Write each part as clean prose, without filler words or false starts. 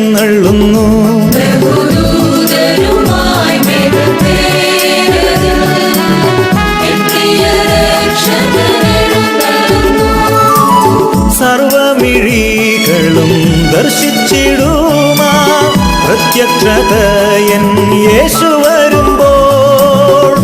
എഴുന്നള്ളുന്നു. സർവമിഴികളും ദർശിച്ചിടുമാ പ്രത്യക്ഷതയൻ യേശു വരുമ്പോൾ.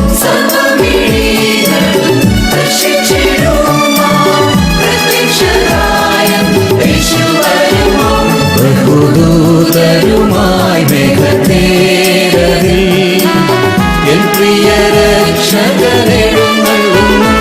ബഹുദൂതരുമായി മേഘത്തേരതിൽ എൻ പ്രിയ രക്ഷകനെഴുന്നള്ളുന്നു.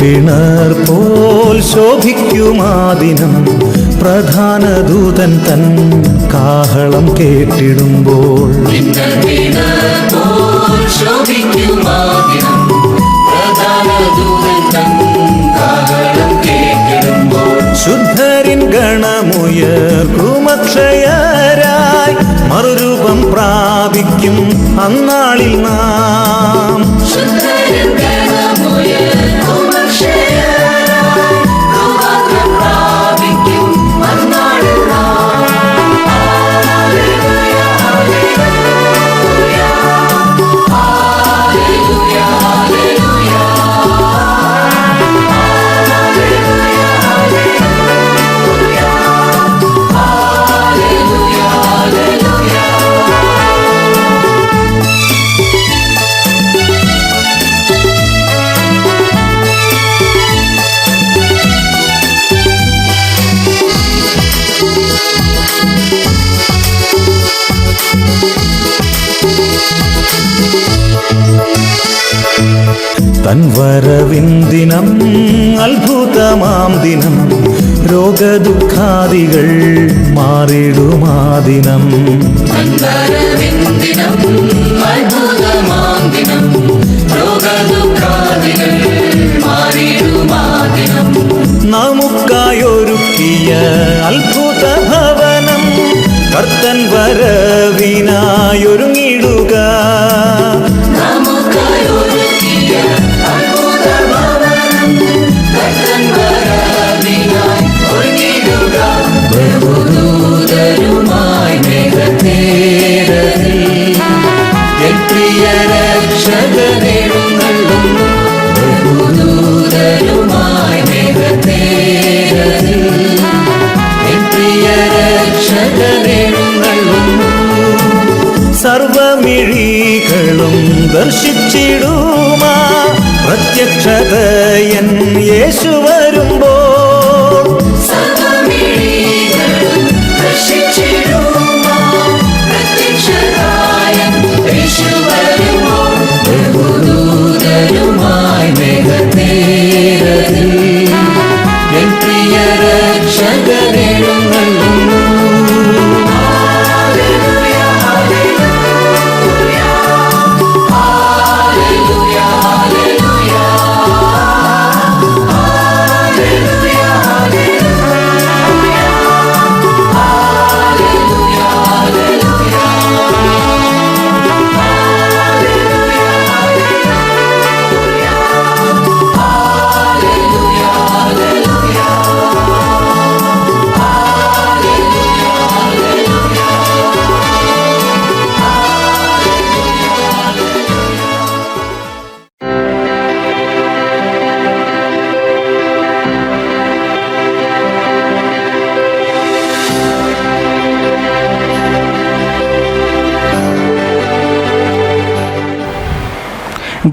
പിണർ പോൽ ശോഭിക്കുമാദിനം പ്രധാന ദൂതൻ തൻ കാഹളം കേട്ടിടുമ്പോൾ. ശുദ്ധരിൻ ഗണമുയർക്കുമക്ഷയരായി മറുരൂപം പ്രാപിക്കും അന്നാളിൽ നാം. തൻ വരവിൻ ദിനം അത്ഭുതമാം ദിനം രോഗദുഃഖാദികൾ മാറിടുമാദിനം. നമുക്കായൊരുക്കിയ അത്ഭുത ഭവനം കർത്തൻ വരവിനായൊരുങ്ങിടുക. ബഹുദൂതരുമായി മേഘത്തേരതിൽ എൻ പ്രിയ രക്ഷകനെഴുന്നള്ളുന്നു. ബഹുദൂതരുമായി മേഘത്തേരതിൽ എൻ പ്രിയ രക്ഷകനെഴുന്നള്ളുന്നു. സർവമിഴികളും ദർശിച്ചിടുമാ പ്രത്യക്ഷതയൻ യേശു വരുമ്പോൾ. ബഹുദൂതരുമായി മേഘത്തേരതിൽ എൻ പ്രിയ രക്ഷകനെഴുന്നള്ളുന്നു.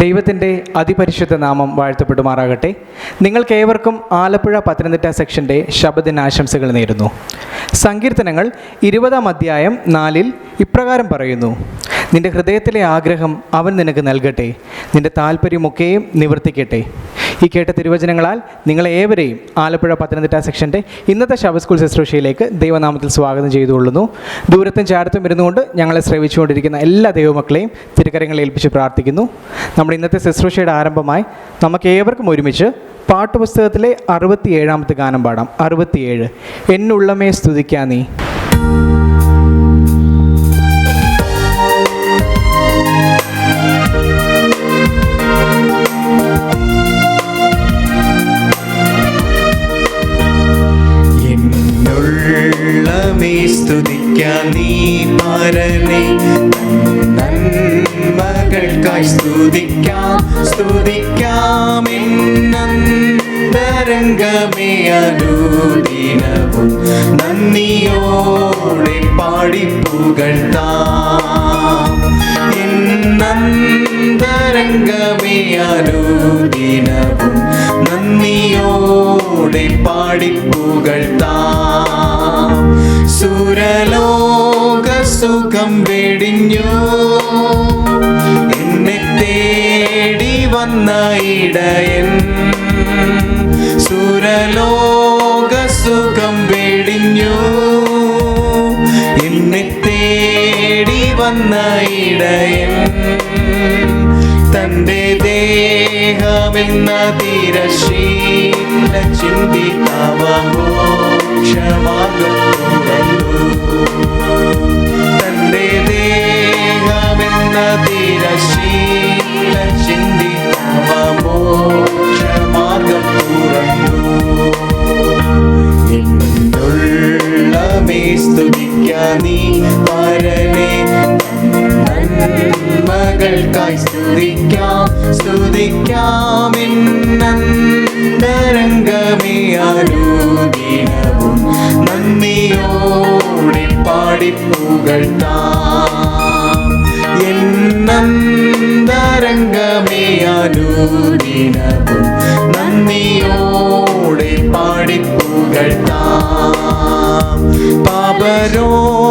ദൈവത്തിൻ്റെ അതിപരിശുദ്ധ നാമം വാഴ്ത്തപ്പെടുമാറാകട്ടെ. നിങ്ങൾക്കേവർക്കും ആലപ്പുഴ പത്തനംതിട്ട സെക്ഷൻ്റെ ശബദിനാശംസകൾ നേരുന്നു. സങ്കീർത്തനങ്ങൾ 20-ാം അധ്യായം 4 ഇപ്രകാരം പറയുന്നു: നിന്റെ ഹൃദയത്തിലെ ആഗ്രഹം അവൻ നിനക്ക് നൽകട്ടെ, നിന്റെ താല്പര്യമൊക്കെയും നിവർത്തിക്കട്ടെ. ഈ കേട്ട തിരുവചനങ്ങളാൽ നിങ്ങളെ ഏവരെയും ആലപ്പുഴ പത്തനംതിട്ട സെക്ഷൻ്റെ ഇന്നത്തെ ശബദ് സ്കൂൾ ശുശ്രൂഷയിലേക്ക് ദൈവനാമത്തിൽ സ്വാഗതം ചെയ്തുകൊള്ളുന്നു. ദൂരത്തും ചാരത്തും ഇരുന്നുകൊണ്ട് ഞങ്ങളെ ശ്രവിച്ചുകൊണ്ടിരിക്കുന്ന എല്ലാ ദൈവമക്കളെയും തിരുക്കരങ്ങളിൽ ഏൽപ്പിച്ച് പ്രാർത്ഥിക്കുന്നു. നമ്മുടെ ഇന്നത്തെ ശുശ്രൂഷയുടെ ആരംഭമായി നമുക്ക് ഏവർക്കും ഒരുമിച്ച് പാട്ടുപുസ്തകത്തിലെ 67-ാമത്തെ ഗാനം പാടാം. 67 എന്നുള്ളമേ സ്തുതിക്കാ നീ. സ്തുതിക്കാൻ നീ പരനെ, നന്മകൾക്കായി സ്തുതിക്കാം സ്തുതിക്കാം എന്നന്തരംഗമേ അനുദിനവും നന്ദിയോടെ പാടി പുകഴ്ത്താം. എന്നന്തരംഗമേ അനുദിനവും നന്ദിയോടെ പാടി പുകഴ്ത്താം. സുരലോക സുഖം വെടിഞ്ഞു എന്നെ തേടി വന്ന ഇടയൻ, സുരലോക സുഖം വെടിഞ്ഞു എന്നെ തേടി വന്ന ഇടയൻ, തന്റെ ദേഹമെന്ന തിരശീല ചിന്തി തവ മോക്ഷമാർഗം തുറന്നു. തന്റെ ദേഹമെന്ന തിരശീല ചിന്തി തവ മോക്ഷമാർഗം തുറന്നു. എന്നുള്ളമേ സ്തുതിക്കാ നീ പരനെ, നന്മകൾക്കായി സ്തുതിക്കാം സ്തുതിക്കാം എന്നന്തരംഗമേ അനുദിനവും നന്ദിയോടെ പാടി പുകഴ്ത്താം. എന്നന്തരംഗമേ അനുദിനവും നന്ദിയോടെ പാടി പുകഴ്ത്താം. പാപരോഗത്താൽ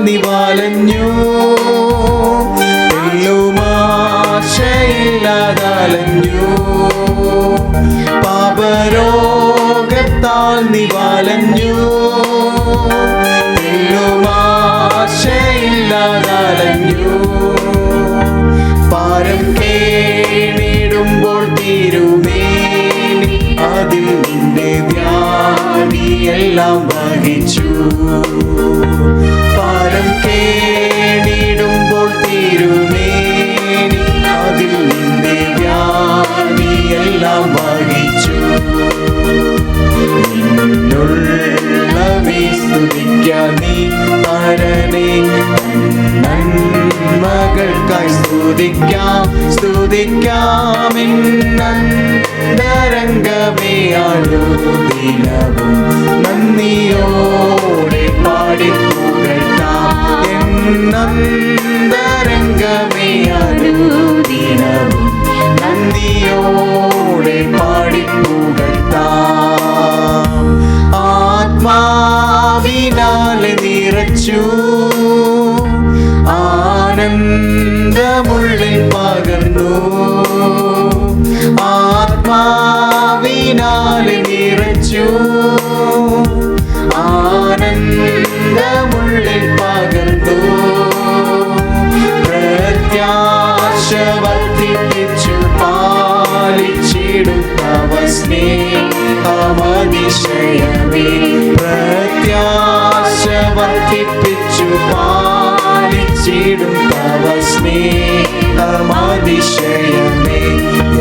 നിവാലഞ്ഞു, തെല്ലുമാശയില്ലാതലഞ്ഞു. പാപരോഗത്താൽ നിവാലഞ്ഞു, തെല്ലുമാശയില്ലാതലഞ്ഞു. പാരം കേണിടുമ്പോൾ തിരുമേനി അതിൽ നിന്റെ വ്യാധിയെല്ലാം വഹിച്ചു. പാരം കേണിടുമ്പോൾ തിരുമേനി അതിൽ നിന്റെ വ്യാധിയെല്ലാം വഹിച്ചു. എന്നുള്ളമേ സ്തുതിക്കാ നീ പരനെ, നന്മകൾക്കായി സ്തുതിക്കാം സ്തുതിക്കാം എന്നന്തരംഗമേ അനുദിനവും നന്ദിയോടെ പാടി പുകഴ്ത്താം. എന്നന്തരംഗമേ അനുദിനവും നന്ദിയോടെ പാടി പുകഴ്ത്താം. ആത്മാവിനാലെ നിറച്ചു, ആനന്ദമുള്ളിൽ പകർന്നു. ആത്മാവിനാലെ നിറച്ചു, ആനന്ദമുള്ളിൽ പകർന്നു. പ്രത്യാശ വർദ്ധിപ്പിച്ചു പാലിച്ചിടും തവ സ്നേഹമതിശയമേ. പ്രത്യാശ വർദ്ധിപ്പിച്ചു പാലിച്ചിടും തവ സ്നേഹമതിശയമേ.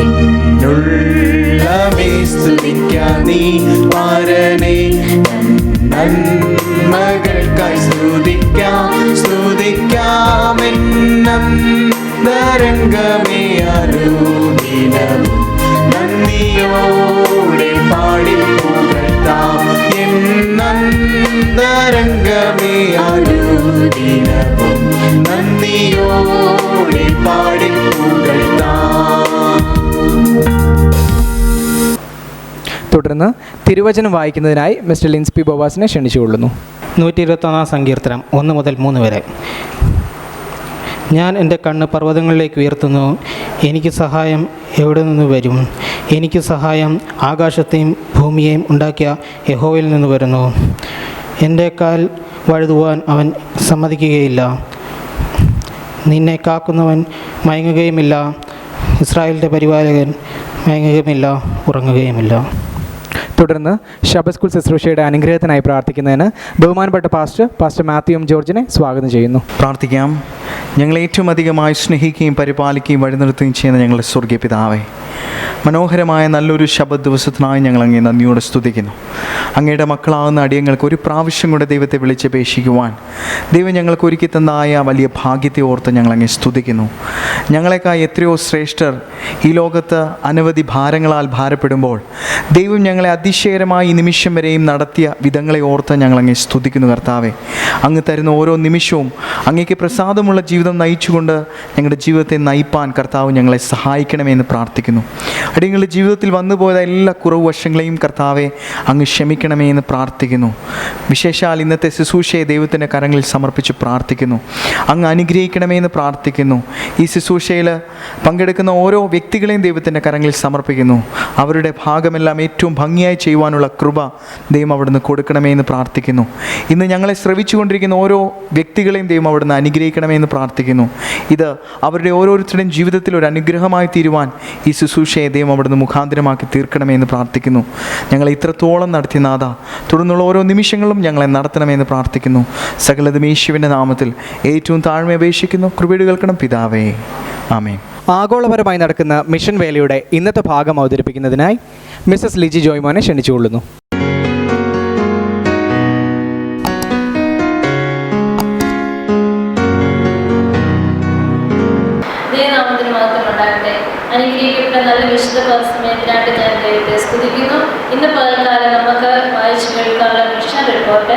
എന്നുള്ളമേ സ്തുതിക്കാ നീ പരനെ, നന്മകൾക്കായി സ്തുതിക്കാം സ്തുതിക്കാം എന്നന്തരംഗമേ അനുദിനവും നന്ദിയോടെ പാടി പുകഴ്ത്താം. എന്നന്തരംഗമേ അനുദിനവും നന്ദിയോടെ പാടി പുകഴ്ത്താം. തുടർന്ന് തിരുവചനം വായിക്കുന്നതിനായി മിസ്റ്റർ ലിൻസ്പി ബോവാസിനെ ക്ഷണിച്ചുകൊള്ളുന്നു. 121 സങ്കീർത്തനം 1 മുതൽ 3 വരെ. ഞാൻ എൻ്റെ കണ്ണ് പർവ്വതങ്ങളിലേക്ക് ഉയർത്തുന്നു. എനിക്ക് സഹായം എവിടെ നിന്ന് വരും? എനിക്ക് സഹായം ആകാശത്തെയും ഭൂമിയെയും ഉണ്ടാക്കിയ യഹോവയിൽ നിന്ന് വരുന്നു. എൻ്റെ കാൽ വഴുതുവാൻ അവൻ സമ്മതിക്കുകയില്ല. നിന്നെ കാക്കുന്നവൻ മയങ്ങുകയുമില്ല. ഇസ്രായേലിൻ്റെ പരിപാലകൻ മയങ്ങുകയുമില്ല, ഉറങ്ങുകയുമില്ല. തുടർന്ന് ശബത്ത് സ്കൂൾ ശുശ്രൂഷയുടെ അനുഗ്രഹത്തിനായി പ്രാർത്ഥിക്കുന്നതിന് ബഹുമാനപ്പെട്ട പാസ്റ്റർ മാത്യു എം ജോർജിനെ സ്വാഗതം ചെയ്യുന്നു. പ്രാർത്ഥിക്കാം. ഞങ്ങളെ ഏറ്റവും അധികമായി സ്നേഹിക്കുകയും പരിപാലിക്കുകയും വഴിനിർത്തുകയും ചെയ്യുന്ന ഞങ്ങളുടെ സ്വർഗീയ പിതാവേ, മനോഹരമായ നല്ലൊരു ശബത്ത് ദിവസത്തിനായി ഞങ്ങൾ അങ്ങേ നന്ദിയോടെ സ്തുതിക്കുന്നു. അങ്ങയുടെ മക്കളാകുന്ന അടിയങ്ങൾക്ക് ഒരു പ്രാവശ്യം കൂടെ ദൈവത്തെ വിളിച്ചപേക്ഷിക്കുവാൻ ദൈവം ഞങ്ങൾക്ക് ഒരുക്കി തന്നതായ വലിയ ഭാഗ്യത്തെ ഓർത്ത് ഞങ്ങൾ അങ്ങേ സ്തുതിക്കുന്നു. ഞങ്ങളെക്കായി എത്രയോ ശ്രേഷ്ഠർ ഈ ലോകത്ത് അനവധി ഭാരങ്ങളാൽ ഭാരപ്പെടുമ്പോൾ ദൈവം ഞങ്ങളെ അതിശയകരമായി ഈ നിമിഷം വരെയും നടത്തിയ വിധങ്ങളെ ഓർത്ത് ഞങ്ങൾ അങ്ങേ സ്തുതിക്കുന്നു. കർത്താവെ, അങ്ങ് തരുന്ന ഓരോ നിമിഷവും അങ്ങേക്ക് പ്രസാദമുള്ള ജീവിതം നയിച്ചുകൊണ്ട് ഞങ്ങളുടെ ജീവിതത്തെ നയിപ്പാൻ കർത്താവ് ഞങ്ങളെ സഹായിക്കണമെന്ന് പ്രാർത്ഥിക്കുന്നു. അടിയങ്ങളുടെ ജീവിതത്തിൽ വന്നുപോയ എല്ലാ കുറവ് വശങ്ങളെയും കർത്താവെ അങ്ങ് ക്ഷമിക്കണമേ എന്ന് പ്രാർത്ഥിക്കുന്നു. വിശേഷാൽ ഇന്നത്തെ ശുശ്രൂഷയെ ദൈവത്തിൻ്റെ കരങ്ങളിൽ സമർപ്പിച്ച് പ്രാർത്ഥിക്കുന്നു. അങ്ങ് അനുഗ്രഹിക്കണമേ എന്ന് പ്രാർത്ഥിക്കുന്നു. ഈ ശുശ്രൂഷയിൽ പങ്കെടുക്കുന്ന ഓരോ വ്യക്തികളെയും ദൈവത്തിൻ്റെ കരങ്ങളിൽ സമർപ്പിക്കുന്നു. അവരുടെ ഭാഗമെല്ലാം ഏറ്റവും ഭംഗിയായി ചെയ്യുവാനുള്ള കൃപ ദൈവം അവിടുന്ന് കൊടുക്കണമേ എന്ന് പ്രാർത്ഥിക്കുന്നു. ഇന്ന് ഞങ്ങളെ ശ്രവിച്ചുകൊണ്ടിരിക്കുന്ന ഓരോ വ്യക്തികളെയും ദൈവം അവിടുന്ന് അനുഗ്രഹിക്കണമേ എന്ന് പ്രാർത്ഥിക്കുന്നു. ഇത് അവരുടെ ഓരോരുത്തരുടെയും ജീവിതത്തിൽ ഒരു അനുഗ്രഹമായി തീരുവാൻ ഈ ശുശ്രൂഷയെ ദൈവം അവിടുന്ന് മുഖാന്തരമാക്കി തീർക്കണമേ എന്ന് പ്രാർത്ഥിക്കുന്നു. ഞങ്ങളെ ഇത്രത്തോളം നടത്തിയ നാഥ, തുടർന്നുള്ള ഓരോ നിമിഷങ്ങളും ഞങ്ങളെ നടത്തണമെന്ന് പ്രാർത്ഥിക്കുന്നു. സകലതും യേശുവിൻ്റെ നാമത്തിൽ ഏറ്റവും താഴ്മ അപേക്ഷിക്കുന്നു. കൃപയുടെ കേൾക്കണം പിതാവേ, ആമേൻ. ആഗോളപരമായി നടക്കുന്ന മിഷൻ വേലയുടെ ഇന്നത്തെ ഭാഗം അവതരിപ്പിക്കുന്നതിനായി മിസ്സസ് ലിജി ജോയ്മോനെ ക്ഷണിച്ചുകൊള്ളുന്നു. അനുഗ്രഹിക്കപ്പെട്ട നല്ല വിശുദ്ധ സമയത്തിനായിട്ട് ഞാൻ ദൈവത്തെ സ്തുതിക്കുന്നു. ഇന്ന് പകൽക്കാലം നമുക്ക് വായിച്ചു കേൾക്കാനുള്ള മിഷൻ റിപ്പോർട്ട്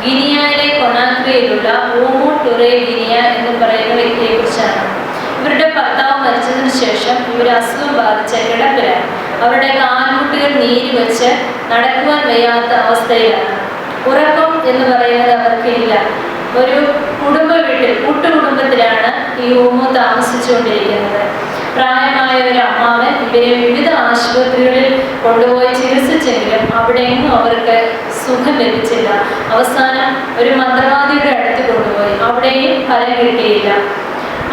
ഗിനിയയിലെ കൊണാക്രിയിലുള്ള ഊമു ടുറേ ഗിനിയ എന്ന് പറയുന്ന വ്യക്തിയെക്കുറിച്ചാണ്. ഇവരുടെ ഭർത്താവ് മരിച്ചതിന് ശേഷം ഇവർ അസുഖം ബാധിച്ച കിടപ്പിലാണ്. അവരുടെ കാൽമുട്ടുകൾ നീര് വെച്ച് നടക്കുവാൻ വയ്യാത്ത അവസ്ഥയിലാണ്. ഉറക്കം എന്ന് പറയുന്നത് അവർക്കില്ല. ഒരു കുടുംബ വീട്ടിൽ കൂട്ടുകുടുംബത്തിലാണ് ഈ ഊമു താമസിച്ചുകൊണ്ടിരിക്കുന്നത്. പ്രായമായ ഒരു അമ്മാവൻ ഇവരെ വിവിധ ആശുപത്രികളിൽ കൊണ്ടുപോയി ചികിത്സിച്ചെങ്കിലും അവിടെയൊന്നും അവർക്ക് സുഖം ലഭിച്ചില്ല. അവസാനം ഒരു മന്ത്രവാദിയുടെ അടുത്ത് കൊണ്ടുപോയി, അവിടെയും ഫലം കിട്ടിയില്ല.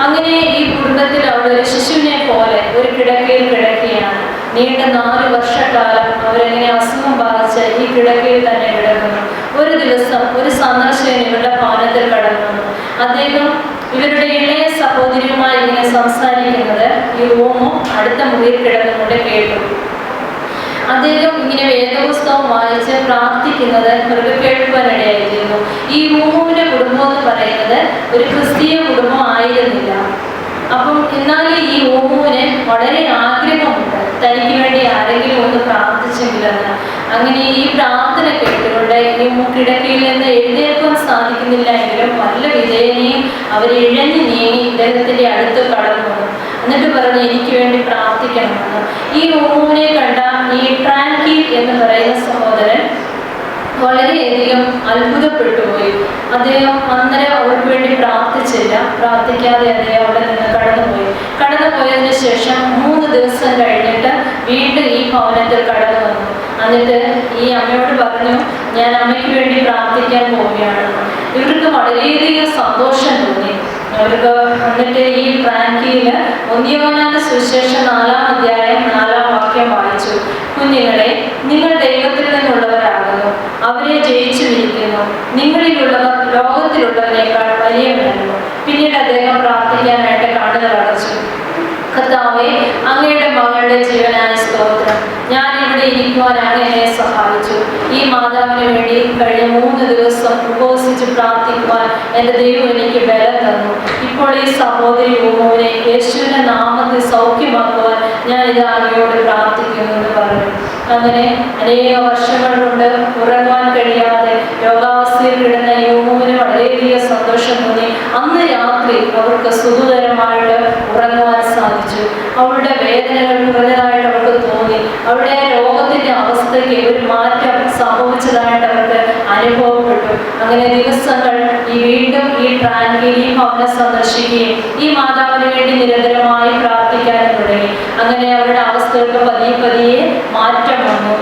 അങ്ങനെ ഈ കുടുംബത്തിൽ അവിടെ ഒരു ശിശുവിനെ പോലെ ഒരു കിടക്കയിൽ കിടക്കുകയാണ്. നീണ്ട 4 വർഷക്കാലം അവരെങ്ങനെ അസുഖം ബാധിച്ച് ഈ കിടക്കയിൽ തന്നെ കിടക്കുന്നു. ഒരു ദിവസം ഒരു സന്ദർശകൻ ഇവരുടെ ഭവനത്തിൽ കടന്നു വന്നു. അദ്ദേഹം ഇവരുടെ ഇളയ സഹോദരിയുമായി ഇങ്ങനെ സംസാരിക്കുന്നത് ഈ ഊമു അടുത്ത മുറിയിൽ കിടന്നുകൊണ്ട് കേട്ടു. അദ്ദേഹം ഇങ്ങനെ വേദപുസ്തകം വായിച്ച് പ്രാർത്ഥിക്കുന്നത് ഇവർക്ക് കേൾക്കുവാനിടയായിരുന്നു. ഈ ഊമുവിന്റെ കുടുംബം എന്ന് പറയുന്നത് ഒരു ക്രിസ്തീയ കുടുംബം ആയിരുന്നില്ല. അപ്പം എന്നാലും ഈ ഊമുവിന് വളരെ ആഗ്രഹമുണ്ട്, തനിക്ക് വേണ്ടി ആരെങ്കിലും ഒന്ന് പ്രാർത്ഥിച്ചെങ്കിലെന്ന്. അങ്ങനെ ഈ പ്രാർത്ഥന കേട്ടുകൊണ്ട് ഈ കിടക്കയിൽ നിന്ന് എഴുന്നേൽക്കാൻ സാധിക്കുന്നില്ല എങ്കിലും നല്ല വിധേയനെയും അവർ ഇഴഞ്ഞു നീങ്ങി ഇദ്ദേഹത്തിൻ്റെ അടുത്ത് കടന്നു വന്നു. എന്നിട്ട് പറഞ്ഞു, എനിക്ക് വേണ്ടി പ്രാർത്ഥിക്കണമെന്ന്. ഈ ഊമുവിനെ കണ്ട ഈ ട്രാൻകി എന്ന് പറയുന്ന സഹോദരൻ വളരെയധികം അത്ഭുതപ്പെട്ടുപോയി. അദ്ദേഹം അന്നേരം അവർക്ക് വേണ്ടി പ്രാർത്ഥിച്ചില്ല. പ്രാർത്ഥിക്കാതെ അദ്ദേഹം അവിടെ നിന്ന് കടന്നുപോയതിന് ശേഷം 3 ദിവസം കഴിഞ്ഞിട്ട് വീണ്ടും ഈ ഭവനത്തിൽ കടന്നു വന്നു. എന്നിട്ട് ഈ അമ്മയോട് പറഞ്ഞു, ഞാൻ അമ്മയ്ക്ക് വേണ്ടി പ്രാർത്ഥിക്കാൻ പോവുകയാണ്. ഇവർക്ക് വളരെയധികം സന്തോഷം തോന്നി. അവർക്ക് എന്നിട്ട് ഈ പ്രാൻകിയിൽ 1 യോഹന്നാന്റെ സുവിശേഷം 4-ാം അധ്യായം 4-ാം വാക്യം വായിച്ചു. കുഞ്ഞുങ്ങളെ, നിങ്ങൾ ദൈവത്തിൽ നിന്നുള്ളവരാകുന്നു, അവരെ ജയിച്ചുമിരിക്കുന്നു. നിങ്ങളിലുള്ളവർ ലോകത്തിലുള്ളവരെക്കാൾ വലിയവരായിരുന്നു. പിന്നീട് അദ്ദേഹം പ്രാർത്ഥിക്കാനായിട്ട് കണ്ണുകൾ അടച്ചു. കർത്താവേ, അങ്ങയുടെ മകളുടെ ജീവനായ സ്തോത്രം. ഞാൻ ഇവിടെ ഇരിക്കുവാൻ അങ്ങ് എന്നെ സഹായിച്ചു. ഈ മാതാവിന് വേണ്ടി കഴിഞ്ഞ 3 ദിവസം ഉപവസിച്ച് പ്രാർത്ഥിക്കുവാൻ എൻ്റെ ദൈവം എനിക്ക് ബലം തന്നു. ഇപ്പോൾ ഈ സഹോദരി ഊമുവിനെ യേശുവിൻ്റെ നാമത്തിൽ സൗഖ്യമാക്കുവാൻ ഞാൻ ഇത് അങ്ങയോട് പ്രാർത്ഥിക്കുന്നു എന്ന് പറഞ്ഞു. അങ്ങനെ അനേക വർഷങ്ങൾ കൊണ്ട് ഉറങ്ങുവാൻ കഴിയാതെ രോഗാവസ്ഥയിൽ കിടന്ന ഈ ഊമുവിന് വളരെയധികം സന്തോഷം തോന്നി. അന്ന് രാത്രി അവർക്ക് സുഖകരമായിട്ട് ഉറങ്ങുവാൻ സാധിച്ചു. അവളുടെ വേദനകൾ കുറഞ്ഞതായിട്ട് അവർക്ക് തോന്നി. അവളുടെ രോഗത്തിൻ്റെ അവസ്ഥയ്ക്ക് ജീവിതത്തിലൊക്കെ ഒരു മാറ്റം സംഭവിച്ചതായിട്ട് അവർക്ക് അനുഭവപ്പെട്ടു. അങ്ങനെ ദിവസങ്ങൾ വീണ്ടും ഈ ട്രാൻക്വിലി ഭവനം സന്ദർശിക്കുകയും ഈ മാതാവിന് വേണ്ടി നിരന്തരമായി പ്രാർത്ഥിക്കാനും തുടങ്ങി. അങ്ങനെ അവരുടെ അവസ്ഥകൾക്ക് പതിയെ മാറ്റം വന്നു.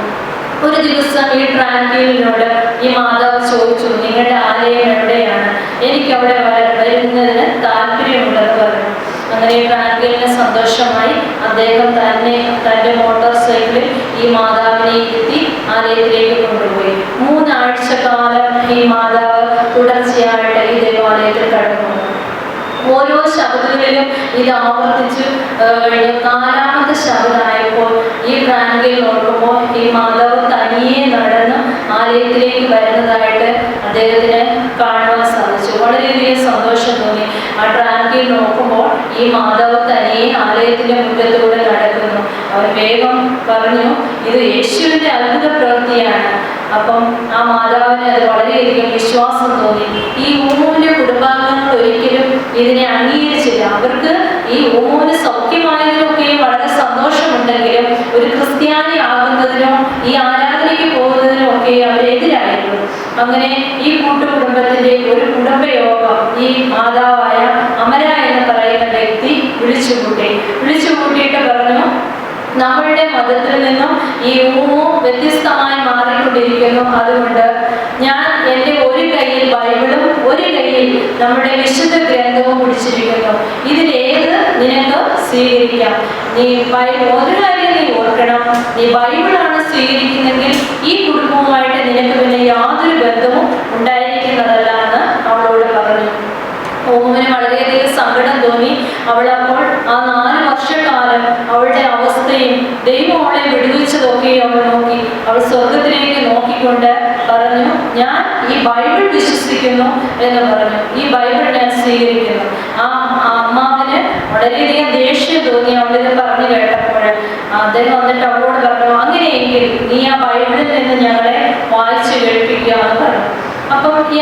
ഒരു ദിവസം ഈ ട്രാൻക്വിലിനോട് ഈ മാതാവ് ചോദിച്ചു, നിങ്ങളുടെ ആലയം എവിടെയാണ്? എനിക്ക് അവിടെ വരുന്നതിന് താല്പര്യമുണ്ടെന്ന് പറഞ്ഞു. അങ്ങനെ ട്രാൻക്വിലിന് സന്തോഷമായി. അദ്ദേഹം തൻ്റെ മോട്ടോർ സൈക്കിളിൽ ഈ മാതാവിനെ ഇരുത്തി ആലയത്തിലേക്ക് കൊണ്ടുപോയി. 3 ആഴ്ചക്കാലം ഈ മാതാവ് തുടർച്ചയായിട്ട് ഈ ദേവാലയത്തിൽ കടന്നു. ഓരോ ശബ്ദങ്ങളിലും ഇത് ആവർത്തിച്ചു കഴിഞ്ഞു. 4ാമത്തെ ശബ്ദമായപ്പോൾ ഈ ട്രാൻക്വിൽ നോക്കുമ്പോൾ ഈ മാതാവ് തനിയെ നടന്ന് ആലയത്തിലേക്ക് വരുന്നതായിട്ട് അദ്ദേഹത്തിന് കാണുവാൻ സാധിച്ചു. വളരെയധികം സന്തോഷം തോന്നി. ആ ട്രാൻക്വിൽ നോക്കുമ്പോൾ ഈ മാതാവ് തനിയെ ആലയത്തിന്റെ മുറ്റത്തൂടെ നടക്കുന്നു. അവർ വേഗം പറഞ്ഞു, ഇത് യേശുവിന്റെ അത്ഭുത പ്രവൃത്തിയാണ്. അപ്പം ആ മാതാവിന് അത് വളരെയധികം വിശ്വാസം തോന്നി. ഈ ഊമൂന്റെ കുടുംബാംഗങ്ങൾ ഒരിക്കലും ഇതിനെ അംഗീകരിച്ചില്ല. അവർക്ക് ഈ ഊമൂന് സൗഖ്യമായതിനൊക്കെ വളരെ സന്തോഷമുണ്ടെങ്കിലും ഒരു ക്രിസ്ത്യാനി ആകുന്നതിനോ ഈ ആരാധനയ്ക്ക് പോകുന്നതിനോ ഒക്കെ അവരെതിരായിരുന്നു. അങ്ങനെ ഈ കൂട്ടുകുടുംബത്തിന്റെ ഒരു കുടുംബയോഗം ഈ മാതാവായ അമര എന്ന് പറയുന്ന വ്യക്തി വിളിച്ചുകൂട്ടിയിട്ട് പറഞ്ഞു, നമ്മളുടെ മതത്തിൽ നിന്നും ഈ ഊമു വ്യത്യസ്തമായി മാറിക്കൊണ്ടിരിക്കുന്നു. അതുകൊണ്ട് ഞാൻ എൻ്റെ ഒരു കയ്യിൽ ബൈബിളും ഒരു കയ്യിൽ നമ്മുടെ വിശുദ്ധ ഗ്രന്ഥവും പിടിച്ചിരിക്കുന്നു. ഇതിലേത് നിനക്ക് സ്വീകരിക്കാം. ഒരു കാര്യം നീ ഓർക്കണം, നീ ബൈബിളാണ് സ്വീകരിക്കുന്നെങ്കിൽ ഈ കുടുംബവുമായിട്ട് നിനക്ക് പിന്നെ യാതൊരു ബന്ധവും ഉണ്ടായിരിക്കുന്നതല്ല എന്ന് അവളോട് പറഞ്ഞു. ഓമിന് വളരെയധികം സങ്കടം തോന്നി. അവളപ്പോൾ ആ 4 വർഷക്കാലം അവളുടെ അവസ്ഥയും ദൈവം അവളെ വിടുവിച്ചതൊക്കെയും അവൾ നോക്കി. അവൾ സ്വർഗത്തിലേക്ക് നോക്കിക്കൊണ്ട് പറഞ്ഞു, ഞാൻ ഈ ബൈബിൾ വിശ്വസിക്കുന്നു എന്ന് പറഞ്ഞു. ഈ ബൈബിൾ ഞാൻ സ്വീകരിക്കുന്നു. ആ അമ്മാവിന് വളരെയധികം ദേഷ്യം തോന്നി അവളിത് പറഞ്ഞു കേട്ടപ്പോൾ. അദ്ദേഹം വന്നിട്ട് അവളോട് പറഞ്ഞു, അങ്ങനെയെങ്കിൽ നീ ആ ബൈബിളിൽ നിന്ന് ഞങ്ങളെ വായിച്ചു കേൾപ്പിക്കുക എന്ന് പറഞ്ഞു. അപ്പം ഈ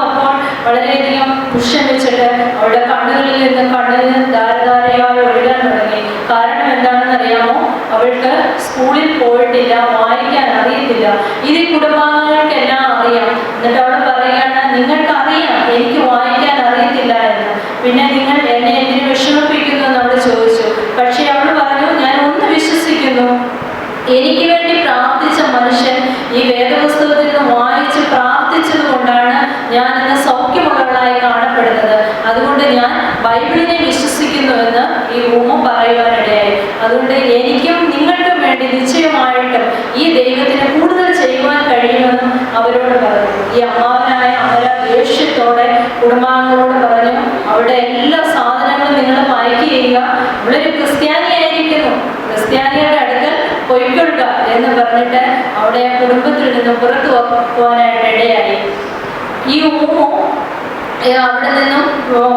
അപ്പോൾ വളരെയധികം പുഷ്യം വെച്ചിട്ട് അവളുടെ കണ്ണുകളിൽ നിന്ന് കണ്ണിന് ധാരധാരയായി ഒഴുകാൻ തുടങ്ങി. കാരണം എന്താണെന്ന് അറിയാമോ? അവൾക്ക് സ്കൂളിൽ പോയിട്ടില്ല, വായിക്കാൻ അറിയത്തില്ല. ഇത് കുടുംബാംഗങ്ങൾക്കെല്ലാം അറിയാം. എന്നിട്ട് അവൾ പറയുകയാണ്, നിങ്ങൾക്കറിയാം എനിക്ക് വായിക്കാൻ അറിയത്തില്ല എന്ന്, പിന്നെ നിങ്ങൾ എന്നെ എന്തിനു വിഷമിപ്പിക്കുന്നു എന്ന് അവൾ ചോദിച്ചു. പക്ഷെ അവൾ പറഞ്ഞു, ഞാൻ ഒന്ന് വിശ്വസിക്കുന്നു, എനിക്ക് വേണ്ടി പ്രാർത്ഥിച്ച മനുഷ്യൻ ഈ വേദപുസ്തകത്തിൽ നിന്ന് വായിച്ച് പ്രാർത്ഥിച്ചത് കൊണ്ടാണ് ഞാൻ ഇന്ന് സൗഖ്യമുള്ളവളായി കാണപ്പെടുന്നത്. അതുകൊണ്ട് ഞാൻ ബൈബിളിനെ വിശ്വസിക്കുന്നുവെന്ന് ഈ ഊമ പറയുവാനിടയായി. അതുകൊണ്ട് എനിക്കും നിങ്ങൾക്കും വേണ്ടി നിശ്ചയമായിട്ടും ഈ ദൈവത്തിന് കൂടുതൽ ചെയ്യുവാൻ കഴിയുമെന്നും അവരോട് പറഞ്ഞു. ഈ അമ്മാവനായ അമര ദേഷ്യത്തോടെ കുടുംബാംഗങ്ങളോട് പറഞ്ഞു, അവരുടെ എല്ലാ സാധനങ്ങളും നിങ്ങൾ പായ്ക്ക് ചെയ്യുക, ഇവളൊരു ക്രിസ്ത്യാനിയായിരിക്കുന്നു, ക്രിസ്ത്യാനിയുടെ അടുക്കൽ പൊയ്ക്കൊള്ളുക എന്ന് പറഞ്ഞിട്ട് അവിടെ കുടുംബത്തിൽ നിന്ന് പുറത്തു പോകാനായിട്ട് ഇടയായി. ഈ ഊമു അവിടെ നിന്നും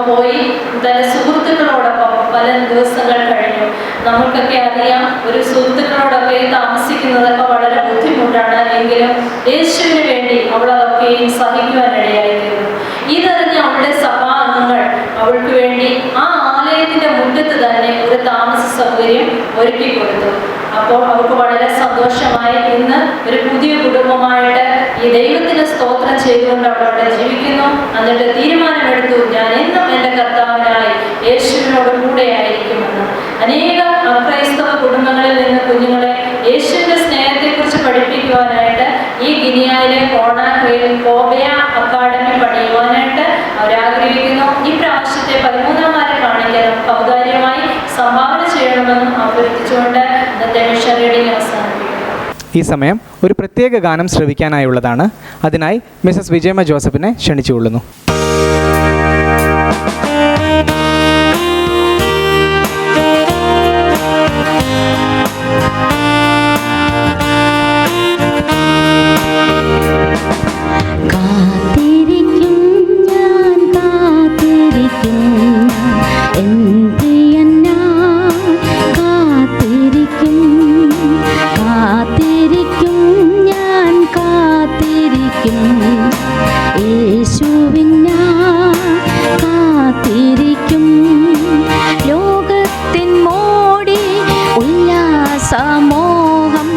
പോയി തന്റെ സുഹൃത്തുക്കളോടൊപ്പം പല ദിവസങ്ങൾ കഴിഞ്ഞു. നമുക്കൊക്കെ അറിയാം, ഒരു സുഹൃത്തുക്കളോടൊക്കെ താമസിക്കുന്നതൊക്കെ വളരെ ബുദ്ധിമുട്ടാണ്. എങ്കിലും യേശുവിന് വേണ്ടി അവൾ അതൊക്കെയും സഹിക്കുവാനിടയായിത്തീർന്നു. ഇതറിഞ്ഞ് അവളുടെ സഭാംഗങ്ങൾ അവൾക്ക് വേണ്ടി ആ ആലയത്തിന്റെ മുറ്റത്ത് തന്നെ ഒരു താമസ സൗകര്യം ഒരുക്കി കൊടുത്തു. അപ്പോൾ അവർക്ക് വളരെ സന്തോഷമായി. ഇന്ന് ഒരു പുതിയ കുടുംബമായിട്ട് ഈ ദൈവത്തിന് സ്തോത്രം ചെയ്തുകൊണ്ട് അവൾ അവിടെ ജീവിക്കുന്നു. എന്നിട്ട് തീരുമാനമെടുത്തു, ഞാൻ എന്നും എൻ്റെ കർത്താവിനായി യേശുവിനോട് കൂടെ ആയിരിക്കുമെന്ന്. അനേകം അക്രൈസ്തവ കുടുംബങ്ങളിൽ നിന്ന് കുഞ്ഞുങ്ങളെ യേശുവിൻ്റെ സ്നേഹത്തെക്കുറിച്ച് പഠിപ്പിക്കുവാനായിട്ട് ഈ ഗിനിയയിലെ കോണാക്രിയിൽ കോബയ അക്കാഡമി പണിയുവാനായിട്ട് അവരാഗ്രഹിക്കുന്നു. ഈ പ്രാവശ്യത്തെ 13-ാം വാരം കാണിക്കാൻ ഔദാര്യമായി സംഭാവന ചെയ്യണമെന്നും അഭ്യർത്ഥിച്ചുകൊണ്ട് ഇന്നത്തെ മിഷൻ റീഡിംഗ് അവസാനിപ്പിക്കുന്നു. ഈ സമയം ഒരു പ്രത്യേക ഗാനം ശ്രവിക്കാനായുള്ളതാണ്. അതിനായി മിസസ് വിജയമ്മ ജോസഫിനെ ക്ഷണിച്ചുകൊള്ളുന്നു. ലോകത്തിൻ മോടി ഉല്ലാസമോഹം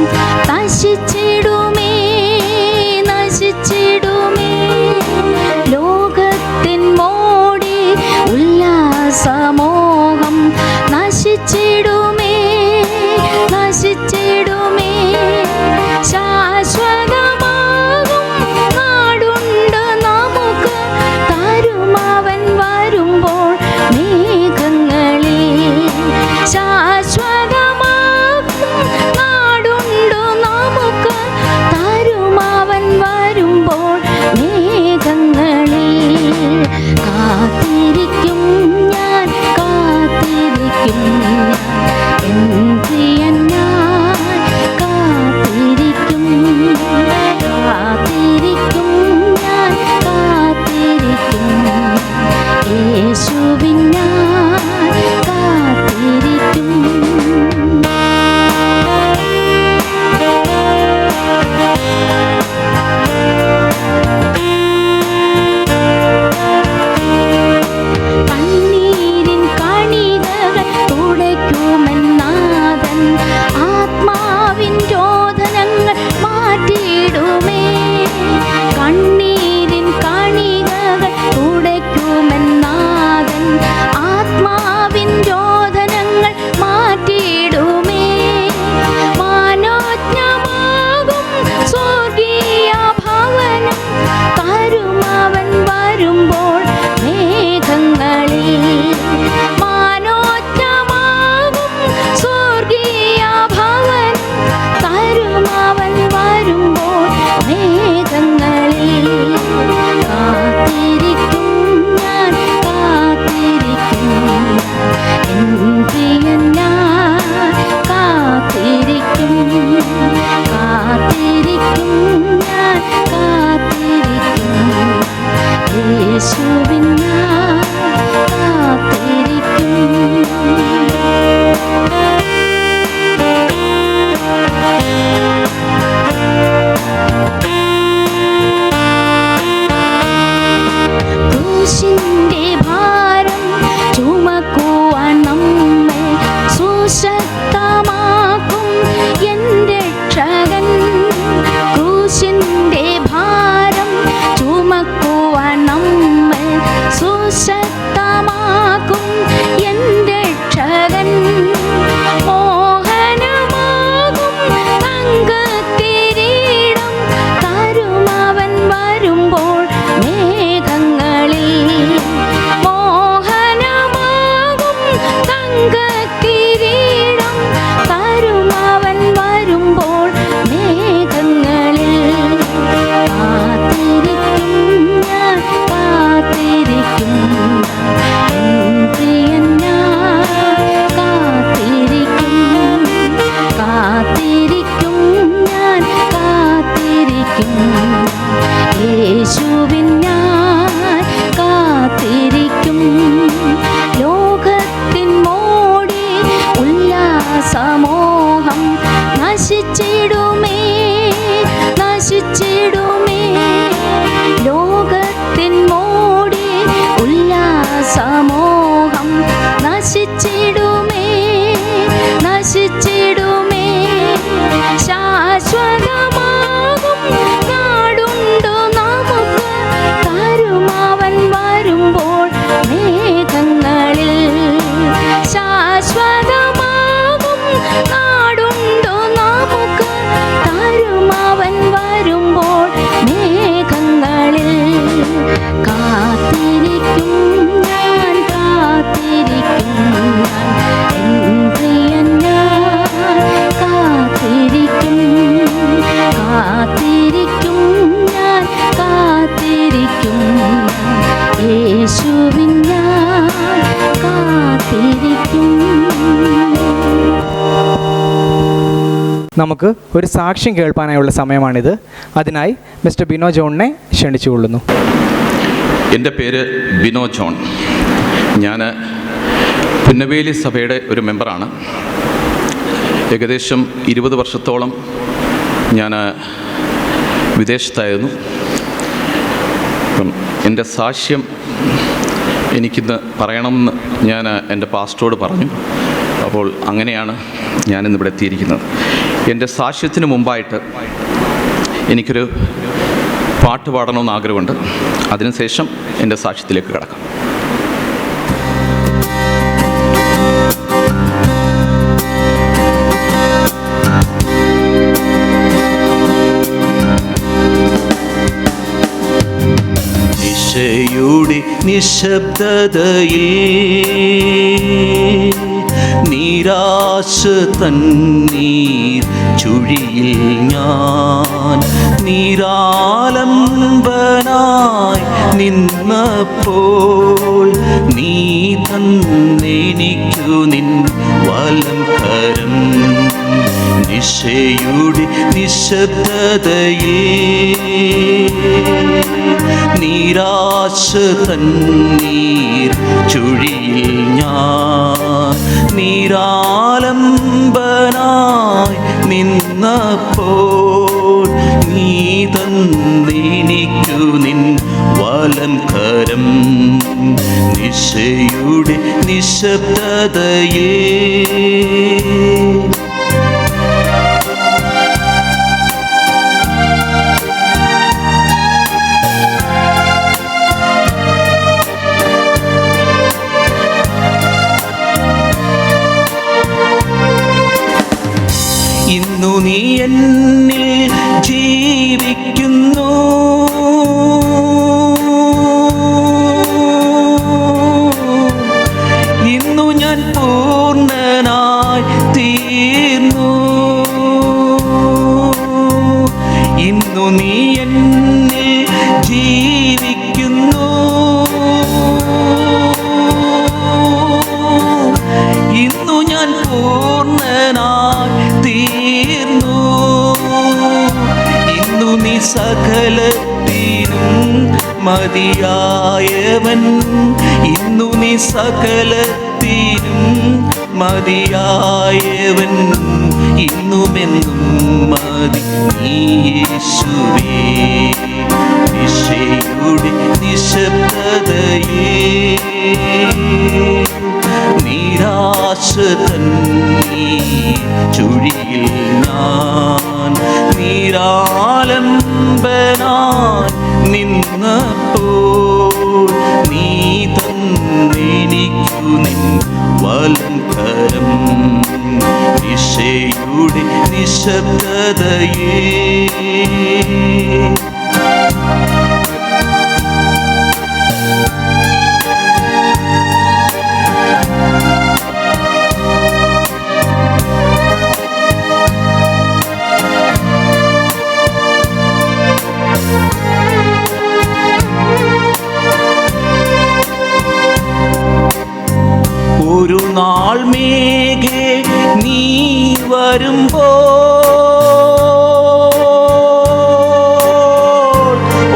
നമുക്ക് ഒരു സാക്ഷ്യം കേൾപ്പാനായുള്ള സമയമാണിത്. അതിനായി മിസ്റ്റർ ബിനോ ജോണിനെ ക്ഷണിച്ചുകൊള്ളുന്നു. എൻ്റെ പേര് ബിനോ ജോൺ. ഞാൻ പുന്നവേലി സഭയുടെ ഒരു മെമ്പറാണ്. ഏകദേശം 20 വർഷത്തോളം ഞാൻ വിദേശത്തായിരുന്നു. അപ്പം എൻ്റെ സാക്ഷ്യം എനിക്കിന്ന് പറയണമെന്ന് ഞാൻ എൻ്റെ പാസ്റ്ററോട് പറഞ്ഞു. അപ്പോൾ അങ്ങനെയാണ് ഞാനിന്നിവിടെ എത്തിയിരിക്കുന്നത്. എൻ്റെ സാക്ഷ്യത്തിന് മുമ്പായിട്ട് എനിക്കൊരു പാട്ട് പാടണമെന്ന് ആഗ്രഹമുണ്ട്. അതിനുശേഷം എൻ്റെ സാക്ഷ്യത്തിലേക്ക് കടക്കാം. നിശയുടെ നിശബ്ദതയിൽ നിരാശ തന്നീർ ചുഴിയിൽ ഞാൻ നിരാലംബനായി നിന്നപ്പോൾ നീ തന്നെനിക്കു നിൻ വലം കരം. നിശയുടെ നിശബ്ദതയിൽ നിരാശ തന്നീർ ചുഴിയിൽ ഞാൻ നിരാലംബനായി നിന്നപ്പോൾ നീ തന്നെനിക്കു നിൻ വലം കരം. നിശയുടെ നിശബ്ദതയിൽ ഇന്നു നീ എന്നിൽ ജീവിക്കുന്നു. ഇന്നു ഞാൻ പൂർണ്ണനായി തീർന്നു. ഇന്നു നീ എന്നിൽ ജീവിക്കുന്നു. ഇന്നു ഞാൻ പൂർണ്ണനായി തീർന്നു. ഇന്നു നീ സകലത്തിനും മതിയായവൻ. ഇന്നു നീ സകലത്തിനും മതിയായവൻ. ഇന്നുമെന്നും മതി നീ യേശുവേ. നിശയുടെ നിശബ്ദതയിൽ നിരാശ തന്നീർ ചുഴിയിൽ ഞാൻ നിരാലംബനായി നിന്നപ്പോൾ നീ തന്നെനിക്കു നിൻ വലം കരം. നിശയുടെ നിശബ്ദതയിൽ ഒരു നാൾ മേഘേ നീ വരുമ്പോൾ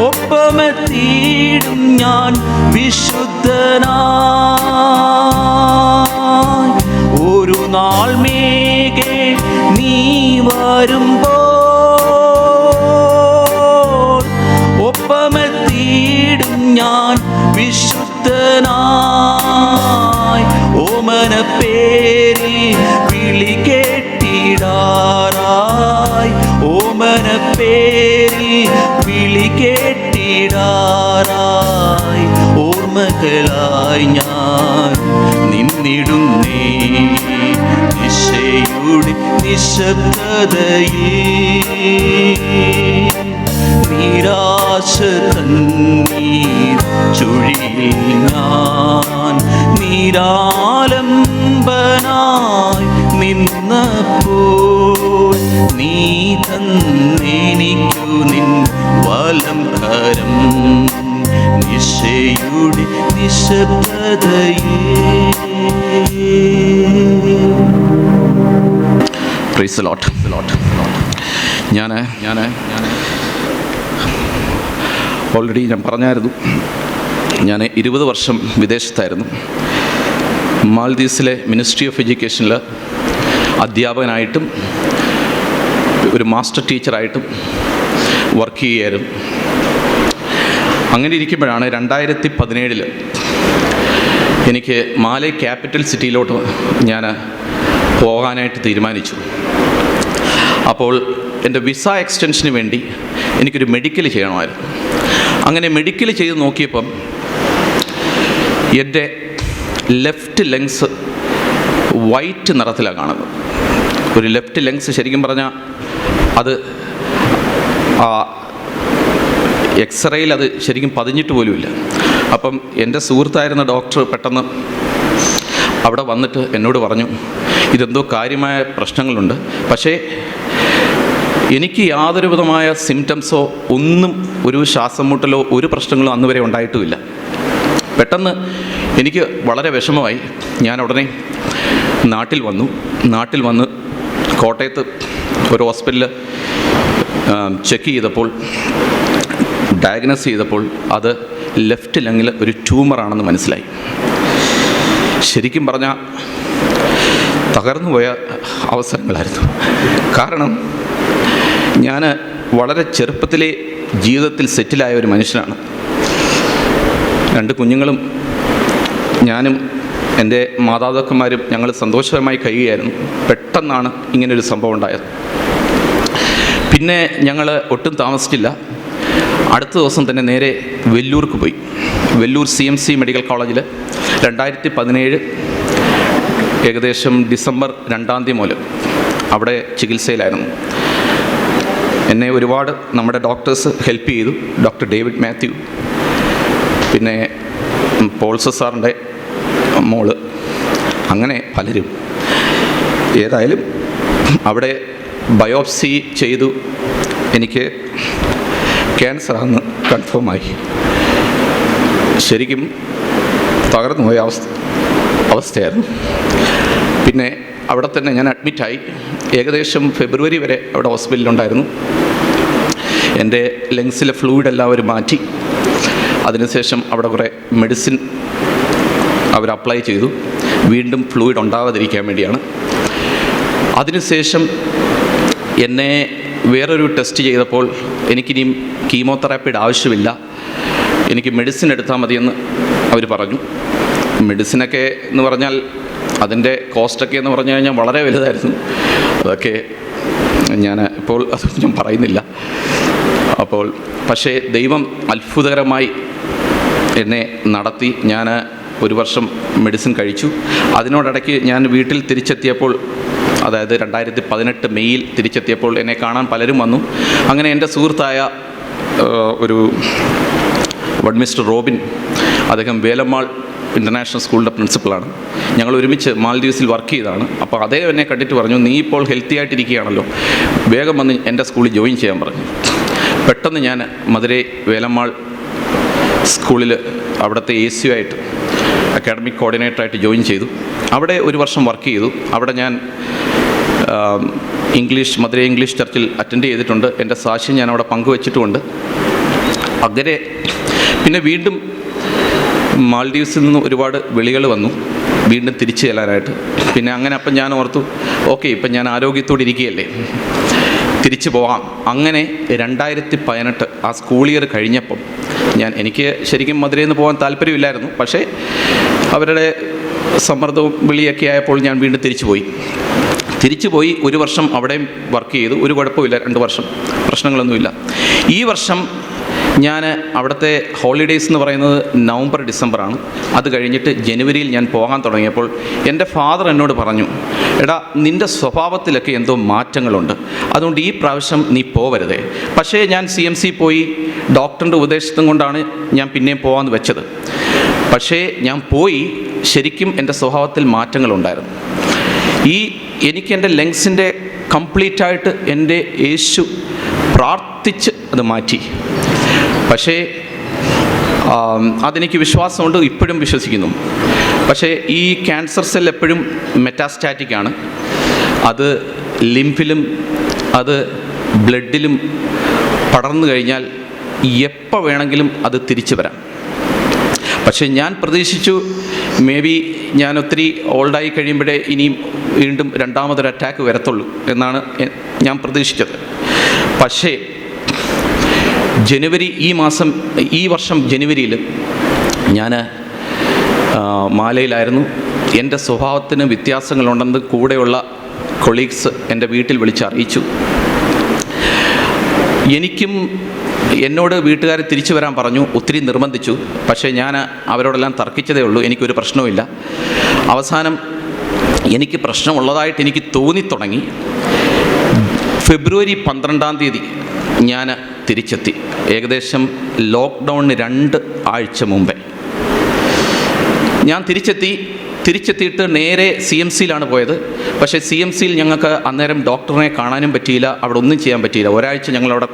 ഒപ്പമെത്തിയിടും ഞാൻ വിശുദ്ധനായി. ഒരു നാൾ മേഘേ നീ വരുമ്പോൾ ഒപ്പമെത്തിയിടും ഞാൻ വിശുദ്ധനായി. ഓമന പേരിൽ വിളി കേട്ടിടാറായി. ഓമന പേരിൽ വിളി കേട്ടിടാറായി. ഓർമ്മകളായി ഞാൻ നിന്നിടുന്നേ. നിശയുടെ നിശബ്ദതയിൽ നിരാശ തന്നീർ ചുഴിയിൽ ഞാൻ നിരാലംബനായി നിന്നപ്പോൾ നീ തന്നെനിക്കു നിൻ വലം കരം. നിശയുടെ നിശബ്ദതയിൽ പ്രൈസ് ലോട്ട്. ഞാൻ ഓൾറെഡി ഞാൻ പറഞ്ഞായിരുന്നു, ഞാൻ 20 വർഷം വിദേശത്തായിരുന്നു. മാൽദീവ്സിലെ മിനിസ്ട്രി ഓഫ് എഡ്യൂക്കേഷനിൽ അധ്യാപകനായിട്ടും ഒരു മാസ്റ്റർ ടീച്ചറായിട്ടും വർക്ക് ചെയ്യുകയായിരുന്നു. അങ്ങനെ ഇരിക്കുമ്പോഴാണ് 2017 എനിക്ക് മാലേ ക്യാപിറ്റൽ സിറ്റിയിലോട്ട് ഞാൻ പോകാനായിട്ട് തീരുമാനിച്ചു. അപ്പോൾ എൻ്റെ വിസ എക്സ്റ്റൻഷന് വേണ്ടി എനിക്കൊരു മെഡിക്കൽ ചെയ്യണമായിരുന്നു. അങ്ങനെ മെഡിക്കൽ ചെയ്ത് നോക്കിയപ്പം എൻ്റെ ലെഫ്റ്റ് ലങ്സ് വൈറ്റ് നിറത്തിലാണ് കാണുന്നത്. ഒരു ലെഫ്റ്റ് ലങ്സ് ശരിക്കും പറഞ്ഞാൽ അത് എക്സ്റേയിൽ അത് ശരിക്കും പതിഞ്ഞിട്ട് പോലുമില്ല. അപ്പം എൻ്റെ സുഹൃത്തായിരുന്ന ഡോക്ടർ പെട്ടെന്ന് അവിടെ വന്നിട്ട് എന്നോട് പറഞ്ഞു, ഇതെന്തോ കാര്യമായ പ്രശ്നങ്ങളുണ്ട്, പക്ഷേ എനിക്ക് യാതൊരു വിധമായ സിംറ്റംസോ ഒന്നും, ഒരു ശ്വാസം മുട്ടലോ ഒരു പ്രശ്നങ്ങളോ അന്ന് വരെ ഉണ്ടായിട്ടുമില്ല. പെട്ടെന്ന് എനിക്ക് വളരെ വിഷമമായി. ഞാൻ ഉടനെ നാട്ടിൽ വന്ന് കോട്ടയത്ത് ഒരു ഹോസ്പിറ്റലിൽ ചെക്ക് ചെയ്തപ്പോൾ, ഡയഗ്നോസ് ചെയ്തപ്പോൾ അത് ലെഫ്റ്റ് ലങ്ങിൽ ഒരു ട്യൂമറാണെന്ന് മനസ്സിലായി. ശരിക്കും പറഞ്ഞാൽ തകർന്നുപോയ അവസരങ്ങളായിരുന്നു. കാരണം ഞാൻ വളരെ ചെറുപ്പത്തിലെ ജീവിതത്തിൽ സെറ്റിലായ ഒരു മനുഷ്യനാണ്. 2 കുഞ്ഞുങ്ങളും ഞാനും എൻ്റെ മാതാപിതാക്കന്മാരും ഞങ്ങൾ സന്തോഷകരമായി കഴിയുകയായിരുന്നു. പെട്ടെന്നാണ് ഇങ്ങനൊരു സംഭവം ഉണ്ടായത്. പിന്നെ ഞങ്ങൾ ഒട്ടും താമസിച്ചില്ല, അടുത്ത ദിവസം തന്നെ നേരെ വെല്ലൂർക്ക് പോയി. വെല്ലൂർ CMC മെഡിക്കൽ കോളേജിൽ 2017 ഏകദേശം ഡിസംബർ 2 മുതൽ അവിടെ ചികിത്സയിലായിരുന്നു. എന്നെ ഒരുപാട് നമ്മുടെ ഡോക്ടേഴ്സ് ഹെൽപ്പ് ചെയ്തു. ഡോക്ടർ ഡേവിഡ് മാത്യു, പിന്നെ പോൾസ സാറിൻ്റെ മോള്, അങ്ങനെ പലരും. ഏതായാലും അവിടെ ബയോപ്സി ചെയ്തു. എനിക്ക് ക്യാൻസറാണെന്ന് കൺഫേമായി. ശരിക്കും തകർന്നു പോയ അവസ്ഥയായിരുന്നു. പിന്നെ അവിടെ തന്നെ ഞാൻ അഡ്മിറ്റായി. ഏകദേശം ഫെബ്രുവരി വരെ അവിടെ ഹോസ്പിറ്റലിലുണ്ടായിരുന്നു. എൻ്റെ ലങ്സിലെ ഫ്ലൂയിഡ് എല്ലാവരും മാറ്റി. അതിനുശേഷം അവിടെ കുറേ മെഡിസിൻ അവർ അപ്ലൈ ചെയ്തു, വീണ്ടും ഫ്ലൂയിഡ് ഉണ്ടാവാതിരിക്കാൻ വേണ്ടിയാണ്. അതിനുശേഷം എന്നെ വേറൊരു ടെസ്റ്റ് ചെയ്തപ്പോൾ എനിക്കിനിയും കീമോതെറാപ്പിയുടെ ആവശ്യമില്ല, എനിക്ക് മെഡിസിൻ എടുത്താൽ മതിയെന്ന് അവർ പറഞ്ഞു. മെഡിസിനൊക്കെ എന്ന് പറഞ്ഞാൽ അതിൻ്റെ കോസ്റ്റൊക്കെ എന്ന് പറഞ്ഞു കഴിഞ്ഞാൽ വളരെ വലുതായിരുന്നു. അതൊക്കെ ഞാൻ ഇപ്പോൾ അതൊന്നും ഞാൻ പറയുന്നില്ല. അപ്പോൾ പക്ഷേ ദൈവം അത്ഭുതകരമായി എന്നെ നടത്തി. ഞാൻ 1 വർഷം മെഡിസിൻ കഴിച്ചു. അതിനോടിടയ്ക്ക് ഞാൻ വീട്ടിൽ തിരിച്ചെത്തിയപ്പോൾ, അതായത് 2018 മെയ്യിൽ തിരിച്ചെത്തിയപ്പോൾ എന്നെ കാണാൻ പലരും വന്നു. അങ്ങനെ എൻ്റെ സുഹൃത്തായ ഒരു മിസ്റ്റർ റോബിൻ, അദ്ദേഹം വേലമ്മാൾ ഇൻ്റർനാഷണൽ സ്കൂളിൻ്റെ പ്രിൻസിപ്പളാണ്. ഞങ്ങൾ ഒരുമിച്ച് മാൽദീവ്സിൽ വർക്ക് ചെയ്തതാണ്. അപ്പോൾ അദ്ദേഹം എന്നെ കണ്ടിട്ട് പറഞ്ഞു, നീ ഇപ്പോൾ ഹെൽത്തി ആയിട്ടിരിക്കുകയാണല്ലോ, വേഗം വന്ന് എൻ്റെ സ്കൂളിൽ ജോയിൻ ചെയ്യാൻ പറഞ്ഞു. പെട്ടെന്ന് ഞാൻ മധുരൈ വേലമ്മാൾ സ്കൂളിൽ അവിടുത്തെ ACU ആയിട്ട്, അക്കാഡമിക് കോർഡിനേറ്ററായിട്ട് ജോയിൻ ചെയ്തു. അവിടെ 1 വർഷം വർക്ക് ചെയ്തു. അവിടെ ഞാൻ മധുരൈ ഇംഗ്ലീഷ് ചർച്ചിൽ അറ്റൻഡ് ചെയ്തിട്ടുണ്ട്. എൻ്റെ സാക്ഷ്യം ഞാൻ അവിടെ പങ്കുവച്ചിട്ടുമുണ്ട്. അങ്ങനെ പിന്നെ വീണ്ടും മാൽഡീവ്സിൽ നിന്ന് ഒരുപാട് വിളികൾ വന്നു വീണ്ടും തിരിച്ചു ചെല്ലാനായിട്ട്. പിന്നെ അങ്ങനെ അപ്പം ഞാൻ ഓർത്തു, ഓക്കെ, ഇപ്പം ഞാൻ ആരോഗ്യത്തോടെ ഇരിക്കുകയല്ലേ, തിരിച്ചു പോകാം. അങ്ങനെ 2018 ആ സ്കൂൾ ഇയർ കഴിഞ്ഞപ്പം എനിക്ക് ശരിക്കും മധുരയിൽ നിന്ന് പോകാൻ താല്പര്യമില്ലായിരുന്നു. പക്ഷേ അവരുടെ സമ്മർദ്ദവും വിളിയൊക്കെ ആയപ്പോൾ ഞാൻ വീണ്ടും തിരിച്ചു പോയി 1 വർഷം അവിടെയും വർക്ക് ചെയ്തു. ഒരു കുഴപ്പമില്ല, 2 വർഷം പ്രശ്നങ്ങളൊന്നുമില്ല. ഈ വർഷം ഞാൻ അവിടുത്തെ ഹോളിഡേയ്സ് എന്ന് പറയുന്നത് നവംബർ ഡിസംബറാണ്. അത് കഴിഞ്ഞിട്ട് ജനുവരിയിൽ ഞാൻ പോകാൻ തുടങ്ങിയപ്പോൾ എൻ്റെ ഫാദർ എന്നോട് പറഞ്ഞു, എടാ, നിൻ്റെ സ്വഭാവത്തിലൊക്കെ എന്തോ മാറ്റങ്ങളുണ്ട്, അതുകൊണ്ട് ഈ പ്രാവശ്യം നീ പോവരുതേ. പക്ഷേ ഞാൻ CMC പോയി, ഡോക്ടറിൻ്റെ ഉപദേശത്തും കൊണ്ടാണ് ഞാൻ പിന്നെയും പോകാമെന്ന് വെച്ചത്. പക്ഷേ ഞാൻ പോയി, ശരിക്കും എൻ്റെ സ്വഭാവത്തിൽ മാറ്റങ്ങളുണ്ടായിരുന്നു. എനിക്ക് എൻ്റെ ലങ്സിൻ്റെ കംപ്ലീറ്റായിട്ട് എൻ്റെ യേശു പ്രാർത്ഥിച്ച് അത് മാറ്റി. പക്ഷേ അതെനിക്ക് വിശ്വാസമുണ്ട്, ഇപ്പോഴും വിശ്വസിക്കുന്നു. പക്ഷേ ഈ ക്യാൻസർ സെൽ എപ്പോഴും മെറ്റാസ്റ്റാറ്റിക് ആണ്. അത് ലിംഫിലും അത് ബ്ലഡിലും പടർന്നു കഴിഞ്ഞാൽ എപ്പോൾ വേണമെങ്കിലും അത് തിരിച്ചു വരാം. പക്ഷേ ഞാൻ പ്രതീക്ഷിച്ചു മേ ബി ഞാൻ ഒത്തിരി ഓൾഡായി കഴിയുമ്പോഴേ ഇനിയും വീണ്ടും രണ്ടാമതൊരു അറ്റാക്ക് വരത്തുള്ളൂ എന്നാണ് ഞാൻ പ്രതീക്ഷിച്ചത്. പക്ഷേ ഈ വർഷം ജനുവരിയിൽ ഞാൻ മാലയിലായിരുന്നു. എൻ്റെ സ്വഭാവത്തിന് വ്യത്യാസങ്ങളുണ്ടെന്ന് കൂടെയുള്ള കൊളീഗ്സ് എൻ്റെ വീട്ടിൽ വിളിച്ചറിയിച്ചു. എന്നോട് വീട്ടുകാർ തിരിച്ചു വരാൻ പറഞ്ഞു, ഒത്തിരി നിർബന്ധിച്ചു. പക്ഷേ ഞാൻ അവരോടെല്ലാം തർക്കിച്ചതേ ഉള്ളൂ, എനിക്കൊരു പ്രശ്നവുമില്ല. അവസാനം എനിക്ക് പ്രശ്നമുള്ളതായിട്ട് എനിക്ക് തോന്നിത്തുടങ്ങി. ഫെബ്രുവരി 12-ാം തീയതി ഞാൻ തിരിച്ചെത്തി. ഏകദേശം ലോക്ക്ഡൗണിന് 2 ആഴ്ച മുമ്പേ ഞാൻ തിരിച്ചെത്തിയിട്ട് നേരെ CMCയിലാണ് പോയത്. പക്ഷേ CMCയിൽ ഞങ്ങൾക്ക് അന്നേരം ഡോക്ടറിനെ കാണാനും പറ്റിയില്ല, അവിടെ ഒന്നും ചെയ്യാൻ പറ്റിയില്ല. ഒരാഴ്ച ഞങ്ങളവിടെ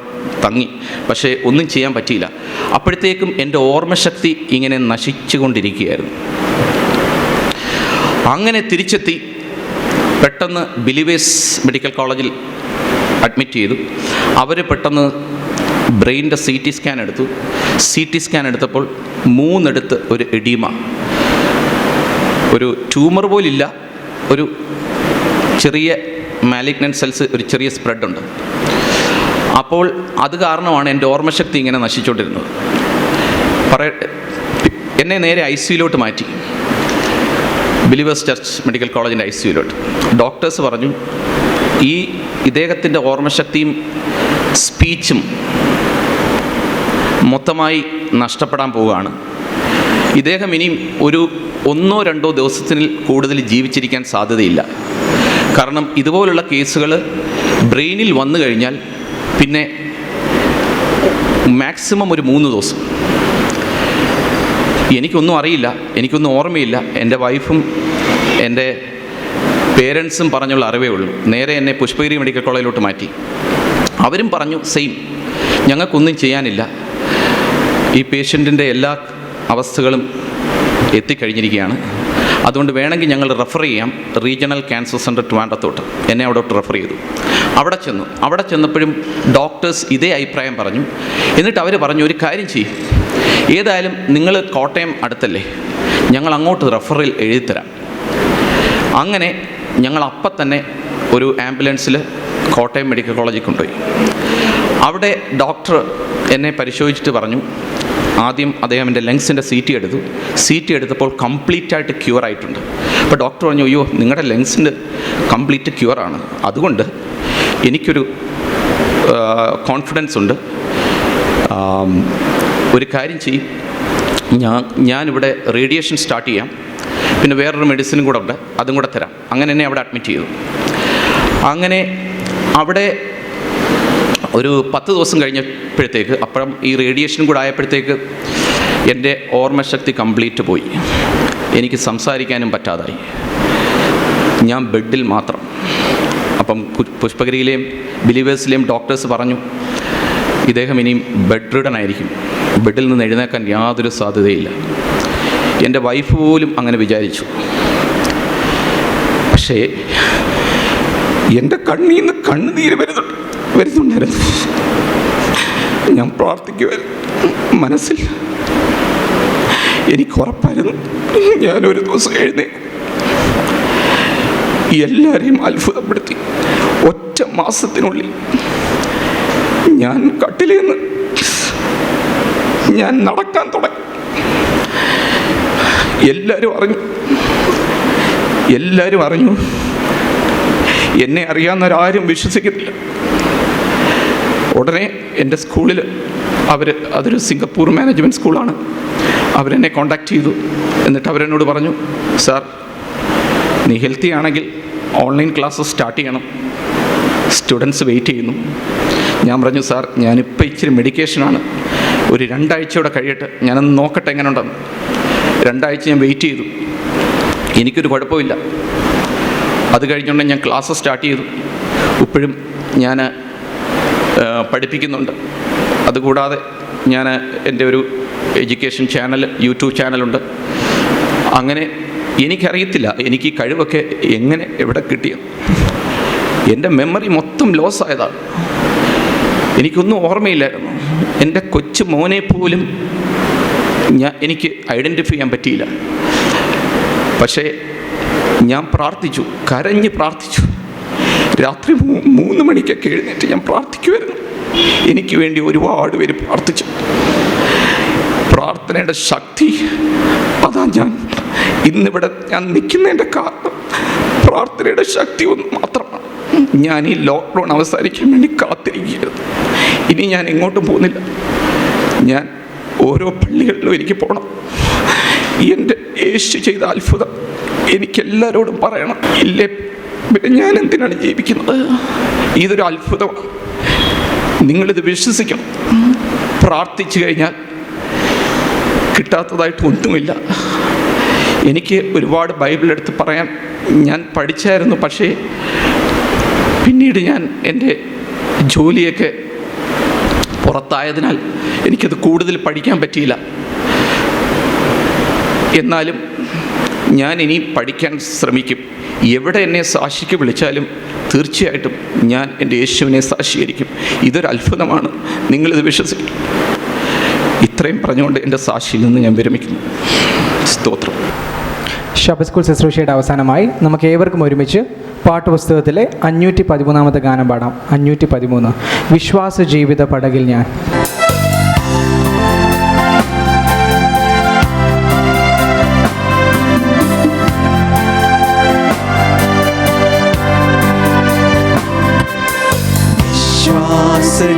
തങ്ങി, പക്ഷേ ഒന്നും ചെയ്യാൻ പറ്റിയില്ല. അപ്പോഴത്തേക്കും എൻ്റെ ഓർമ്മശക്തി ഇങ്ങനെ നശിച്ചുകൊണ്ടിരിക്കുകയായിരുന്നു. അങ്ങനെ തിരിച്ചെത്തി പെട്ടെന്ന് ബിലീവേഴ്സ് മെഡിക്കൽ കോളേജിൽ അഡ്മിറ്റ് ചെയ്തു. അവർ പെട്ടെന്ന് ബ്രെയിനിൻ്റെ CT സ്കാൻ എടുത്തു. CT സ്കാൻ എടുത്തപ്പോൾ 3 ഒരു എഡീമ, ഒരു ട്യൂമർ പോലില്ല, ഒരു ചെറിയ മാലിഗ്നൻറ്റ് സെൽസ്, ഒരു ചെറിയ സ്പ്രെഡുണ്ട്. അപ്പോൾ അത് കാരണമാണ് എൻ്റെ ഓർമ്മശക്തി ഇങ്ങനെ നശിച്ചുകൊണ്ടിരുന്നത്. എന്നെ നേരെ ICUയിലോട്ട് മാറ്റി, ബിലീവേഴ്സ് ചർച്ച് മെഡിക്കൽ കോളേജിൻ്റെ ICUയിലോട്ട്. ഡോക്ടേഴ്സ് പറഞ്ഞു ഇദ്ദേഹത്തിൻ്റെ ഓർമ്മശക്തിയും സ്പീച്ചും മൊത്തമായി നഷ്ടപ്പെടാൻ പോവുകയാണ്. ഇദ്ദേഹം ഇനിയും ഒരു 1-2 ദിവസത്തിൽ കൂടുതൽ ജീവിച്ചിരിക്കാൻ സാധ്യതയില്ല. കാരണം ഇതുപോലുള്ള കേസുകൾ ബ്രെയിനിൽ വന്നു കഴിഞ്ഞാൽ പിന്നെ മാക്സിമം ഒരു 3 ദിവസം. എനിക്കൊന്നും അറിയില്ല, എനിക്കൊന്നും ഓർമ്മയില്ല. എൻ്റെ വൈഫും എൻ്റെ പേരൻസും പറഞ്ഞുള്ള അറിവേ ഉള്ളൂ. നേരെ എന്നെ പുഷ്പഗിരി മെഡിക്കൽ കോളേജിലോട്ട് മാറ്റി. അവരും പറഞ്ഞു സെയിം, ഞങ്ങൾക്കൊന്നും ചെയ്യാനില്ല, ഈ പേഷ്യൻറ്റിൻ്റെ എല്ലാ അവസ്ഥകളും എത്തിക്കഴിഞ്ഞിരിക്കുകയാണ്, അതുകൊണ്ട് വേണമെങ്കിൽ ഞങ്ങൾ റെഫർ ചെയ്യാം റീജിയണൽ ക്യാൻസർ സെൻറ്റർ ട്രിവാൻഡ്രത്തോട്ട്. എന്നെ അവിടോട്ട് റെഫർ ചെയ്തു. അവിടെ ചെന്നപ്പോഴും ഡോക്ടേഴ്സ് ഇതേ അഭിപ്രായം പറഞ്ഞു. എന്നിട്ട് അവർ പറഞ്ഞു, ഒരു കാര്യം ചെയ്യും, ഏതായാലും നിങ്ങൾ കോട്ടയം അടുത്തല്ലേ, ഞങ്ങൾ അങ്ങോട്ട് റെഫറിൽ എഴുതിത്തരാം. അങ്ങനെ ഞങ്ങൾ അപ്പം തന്നെ ഒരു ആംബുലൻസിൽ കോട്ടയം മെഡിക്കൽ കോളേജിൽ കൊണ്ടുപോയി. അവിടെ ഡോക്ടർ എന്നെ പരിശോധിച്ചിട്ട് പറഞ്ഞു, ആദ്യം അദ്ദേഹം എൻ്റെ ലങ്സിൻ്റെ CT എടുത്തപ്പോൾ കംപ്ലീറ്റായിട്ട് ക്യൂർ ആയിട്ടുണ്ട്. അപ്പോൾ ഡോക്ടർ പറഞ്ഞു, അയ്യോ നിങ്ങളുടെ ലങ്സിൻ്റെ കംപ്ലീറ്റ് ക്യൂറാണ്, അതുകൊണ്ട് എനിക്കൊരു കോൺഫിഡൻസ് ഉണ്ട്, ഒരു കാര്യം ചെയ്യും, ഞാനിവിടെ റേഡിയേഷൻ സ്റ്റാർട്ട് ചെയ്യാം, പിന്നെ വേറൊരു മെഡിസിനും കൂടെ ഉണ്ട്, അതും കൂടെ തരാം. അങ്ങനെ എന്നെ അവിടെ അഡ്മിറ്റ് ചെയ്തു. അങ്ങനെ അവിടെ ഒരു 10 ദിവസം കഴിഞ്ഞപ്പോഴത്തേക്ക്, അപ്പുറം ഈ റേഡിയേഷനും കൂടെ ആയപ്പോഴത്തേക്ക് എൻ്റെ ഓർമ്മശക്തി കംപ്ലീറ്റ് പോയി. എനിക്ക് സംസാരിക്കാനും പറ്റാതായി, ഞാൻ ബെഡിൽ മാത്രം. അപ്പം പുഷ്പഗിരിയിലെയും ബിലീവേഴ്സിലെയും ഡോക്ടേഴ്സ് പറഞ്ഞു, ഇദ്ദേഹം ഇനിയും ബെഡ് റിഡൻ ആയിരിക്കും, ബെഡിൽ നിന്ന് എഴുന്നേക്കാൻ യാതൊരു സാധ്യതയില്ല. എൻ്റെ വൈഫ് പോലും അങ്ങനെ വിചാരിച്ചു. പക്ഷേ എൻ്റെ കണ്ണിൽ നിന്ന് കണ്ണുനീര് വരുന്നുണ്ടായിരുന്നു. ഞാൻ പ്രാർത്ഥിക്കുമായിരുന്നു മനസ്സിൽ. എനിക്ക് ഉറപ്പായിരുന്നു ഞാനൊരു ദിവസം എഴുന്നേക്കും. എല്ലാവരെയും അത്ഭുതപ്പെടുത്തി 1 മാസത്തിനുള്ളിൽ ഞാൻ കട്ടിലിൽ നിന്ന് ഞാൻ നടക്കാൻ തുടങ്ങി. എല്ലാവരും അറിഞ്ഞു. എന്നെ അറിയാവുന്നവരാരും വിശ്വസിക്കുന്നില്ല. ഉടനെ എൻ്റെ സ്കൂളിൽ അതൊരു സിംഗപ്പൂർ മാനേജ്മെൻറ്റ് സ്കൂളാണ്, അവരെന്നെ കോണ്ടാക്ട് ചെയ്തു. എന്നിട്ട് അവരെന്നോട് പറഞ്ഞു, സാർ നീ ഹെൽത്തി ആണെങ്കിൽ ഓൺലൈൻ ക്ലാസ്സസ് സ്റ്റാർട്ട് ചെയ്യണം, സ്റ്റുഡൻസ് വെയിറ്റ് ചെയ്യുന്നു. ഞാൻ പറഞ്ഞു, സാർ ഞാനിപ്പോൾ ഇച്ചിരി മെഡിക്കേഷനാണ്, ഒരു 2 ആഴ്ചയോടെ കഴിയട്ടെ, ഞാനൊന്ന് നോക്കട്ടെ എങ്ങനെ ഉണ്ടെന്ന്. 2 ആഴ്ച ഞാൻ വെയിറ്റ് ചെയ്തു, എനിക്കൊരു കുഴപ്പമില്ല. അത് കഴിഞ്ഞുകൊണ്ട് ഞാൻ ക്ലാസ് സ്റ്റാർട്ട് ചെയ്തു. ഇപ്പോഴും ഞാൻ പഠിപ്പിക്കുന്നുണ്ട്. അതുകൂടാതെ ഞാൻ എൻ്റെ ഒരു എഡ്യൂക്കേഷൻ ചാനൽ, യൂട്യൂബ് ചാനലുണ്ട്. അങ്ങനെ എനിക്കറിയത്തില്ല എനിക്ക് ഈ കഴിവൊക്കെ എവിടെ കിട്ടിയോ. എൻ്റെ മെമ്മറി മൊത്തം ലോസ് ആയതാണ്. എനിക്കൊന്നും ഓർമ്മയില്ലായിരുന്നു. എൻ്റെ കൊച്ചു മോനെ പോലും എനിക്ക് ഐഡൻറ്റിഫൈ ചെയ്യാൻ പറ്റിയില്ല. പക്ഷേ ഞാൻ പ്രാർത്ഥിച്ചു, കരഞ്ഞ് പ്രാർത്ഥിച്ചു. രാത്രി 3 മണിക്കൊക്കെ എഴുന്നേറ്റ് ഞാൻ പ്രാർത്ഥിക്കുമായിരുന്നു. എനിക്ക് വേണ്ടി ഒരുപാട് പേര് പ്രാർത്ഥിച്ചു. പ്രാർത്ഥനയുടെ ശക്തി, അതാ ഞാൻ ഇന്നിവിടെ ഞാൻ നിൽക്കുന്നതിൻ്റെ കാരണം പ്രാർത്ഥനയുടെ ശക്തി ഒന്ന് മാത്രമാണ്. ഞാൻ ഈ ലോക്ക്ഡൗൺ അവസാനിക്കാൻ വേണ്ടി കാത്തിരിക്കുകയായിരുന്നു. ഇനി ഞാൻ എങ്ങോട്ടും പോകുന്നില്ല. ഞാൻ ഓരോ പള്ളികളിലും എനിക്ക് പോകണം. എൻ്റെ യേശു ചെയ്ത അത്ഭുതം എനിക്കെല്ലാവരോടും പറയണം. ഇല്ലേ പിന്നെ ഞാൻ എന്തിനാണ് ജീവിക്കുന്നത്? ഇതൊരു അത്ഭുതമാണ്. നിങ്ങളിത് വിശ്വസിക്കണം. പ്രാർത്ഥിച്ചു കഴിഞ്ഞാൽ കിട്ടാത്തതായിട്ട് ഒന്നുമില്ല. എനിക്ക് ഒരുപാട് ബൈബിൾ എടുത്ത് പറയാൻ ഞാൻ പഠിച്ചായിരുന്നു. പക്ഷേ പിന്നീട് ഞാൻ എൻ്റെ ജോലിയൊക്കെ പുറത്തായതിനാൽ എനിക്കത് കൂടുതൽ പഠിക്കാൻ പറ്റിയില്ല. എന്നാലും ഞാൻ ഇനി പഠിക്കാൻ ശ്രമിക്കും. എവിടെ എന്നെ സാക്ഷിക്ക് വിളിച്ചാലും തീർച്ചയായിട്ടും ഞാൻ എൻ്റെ യേശുവിനെ സാക്ഷീകരിക്കും. ഇതൊരു അത്ഭുതമാണ്. നിങ്ങളിത് വിശ്വസിക്കും. ഇത്രയും പറഞ്ഞുകൊണ്ട് എൻ്റെ സാക്ഷിയിൽ നിന്ന് ഞാൻ വിരമിക്കുന്നു. സ്തോത്രം. ശബത്ത് സ്കൂൾ ശുശ്രൂഷയുടെ അവസാനമായി നമുക്ക് ഏവർക്കും ഒരുമിച്ച് പാട്ടുപുസ്തകത്തിലെ 513 ഗാനം പാടാം. 513 വിശ്വാസ ജീവിത പടകിൽ ഞാൻ.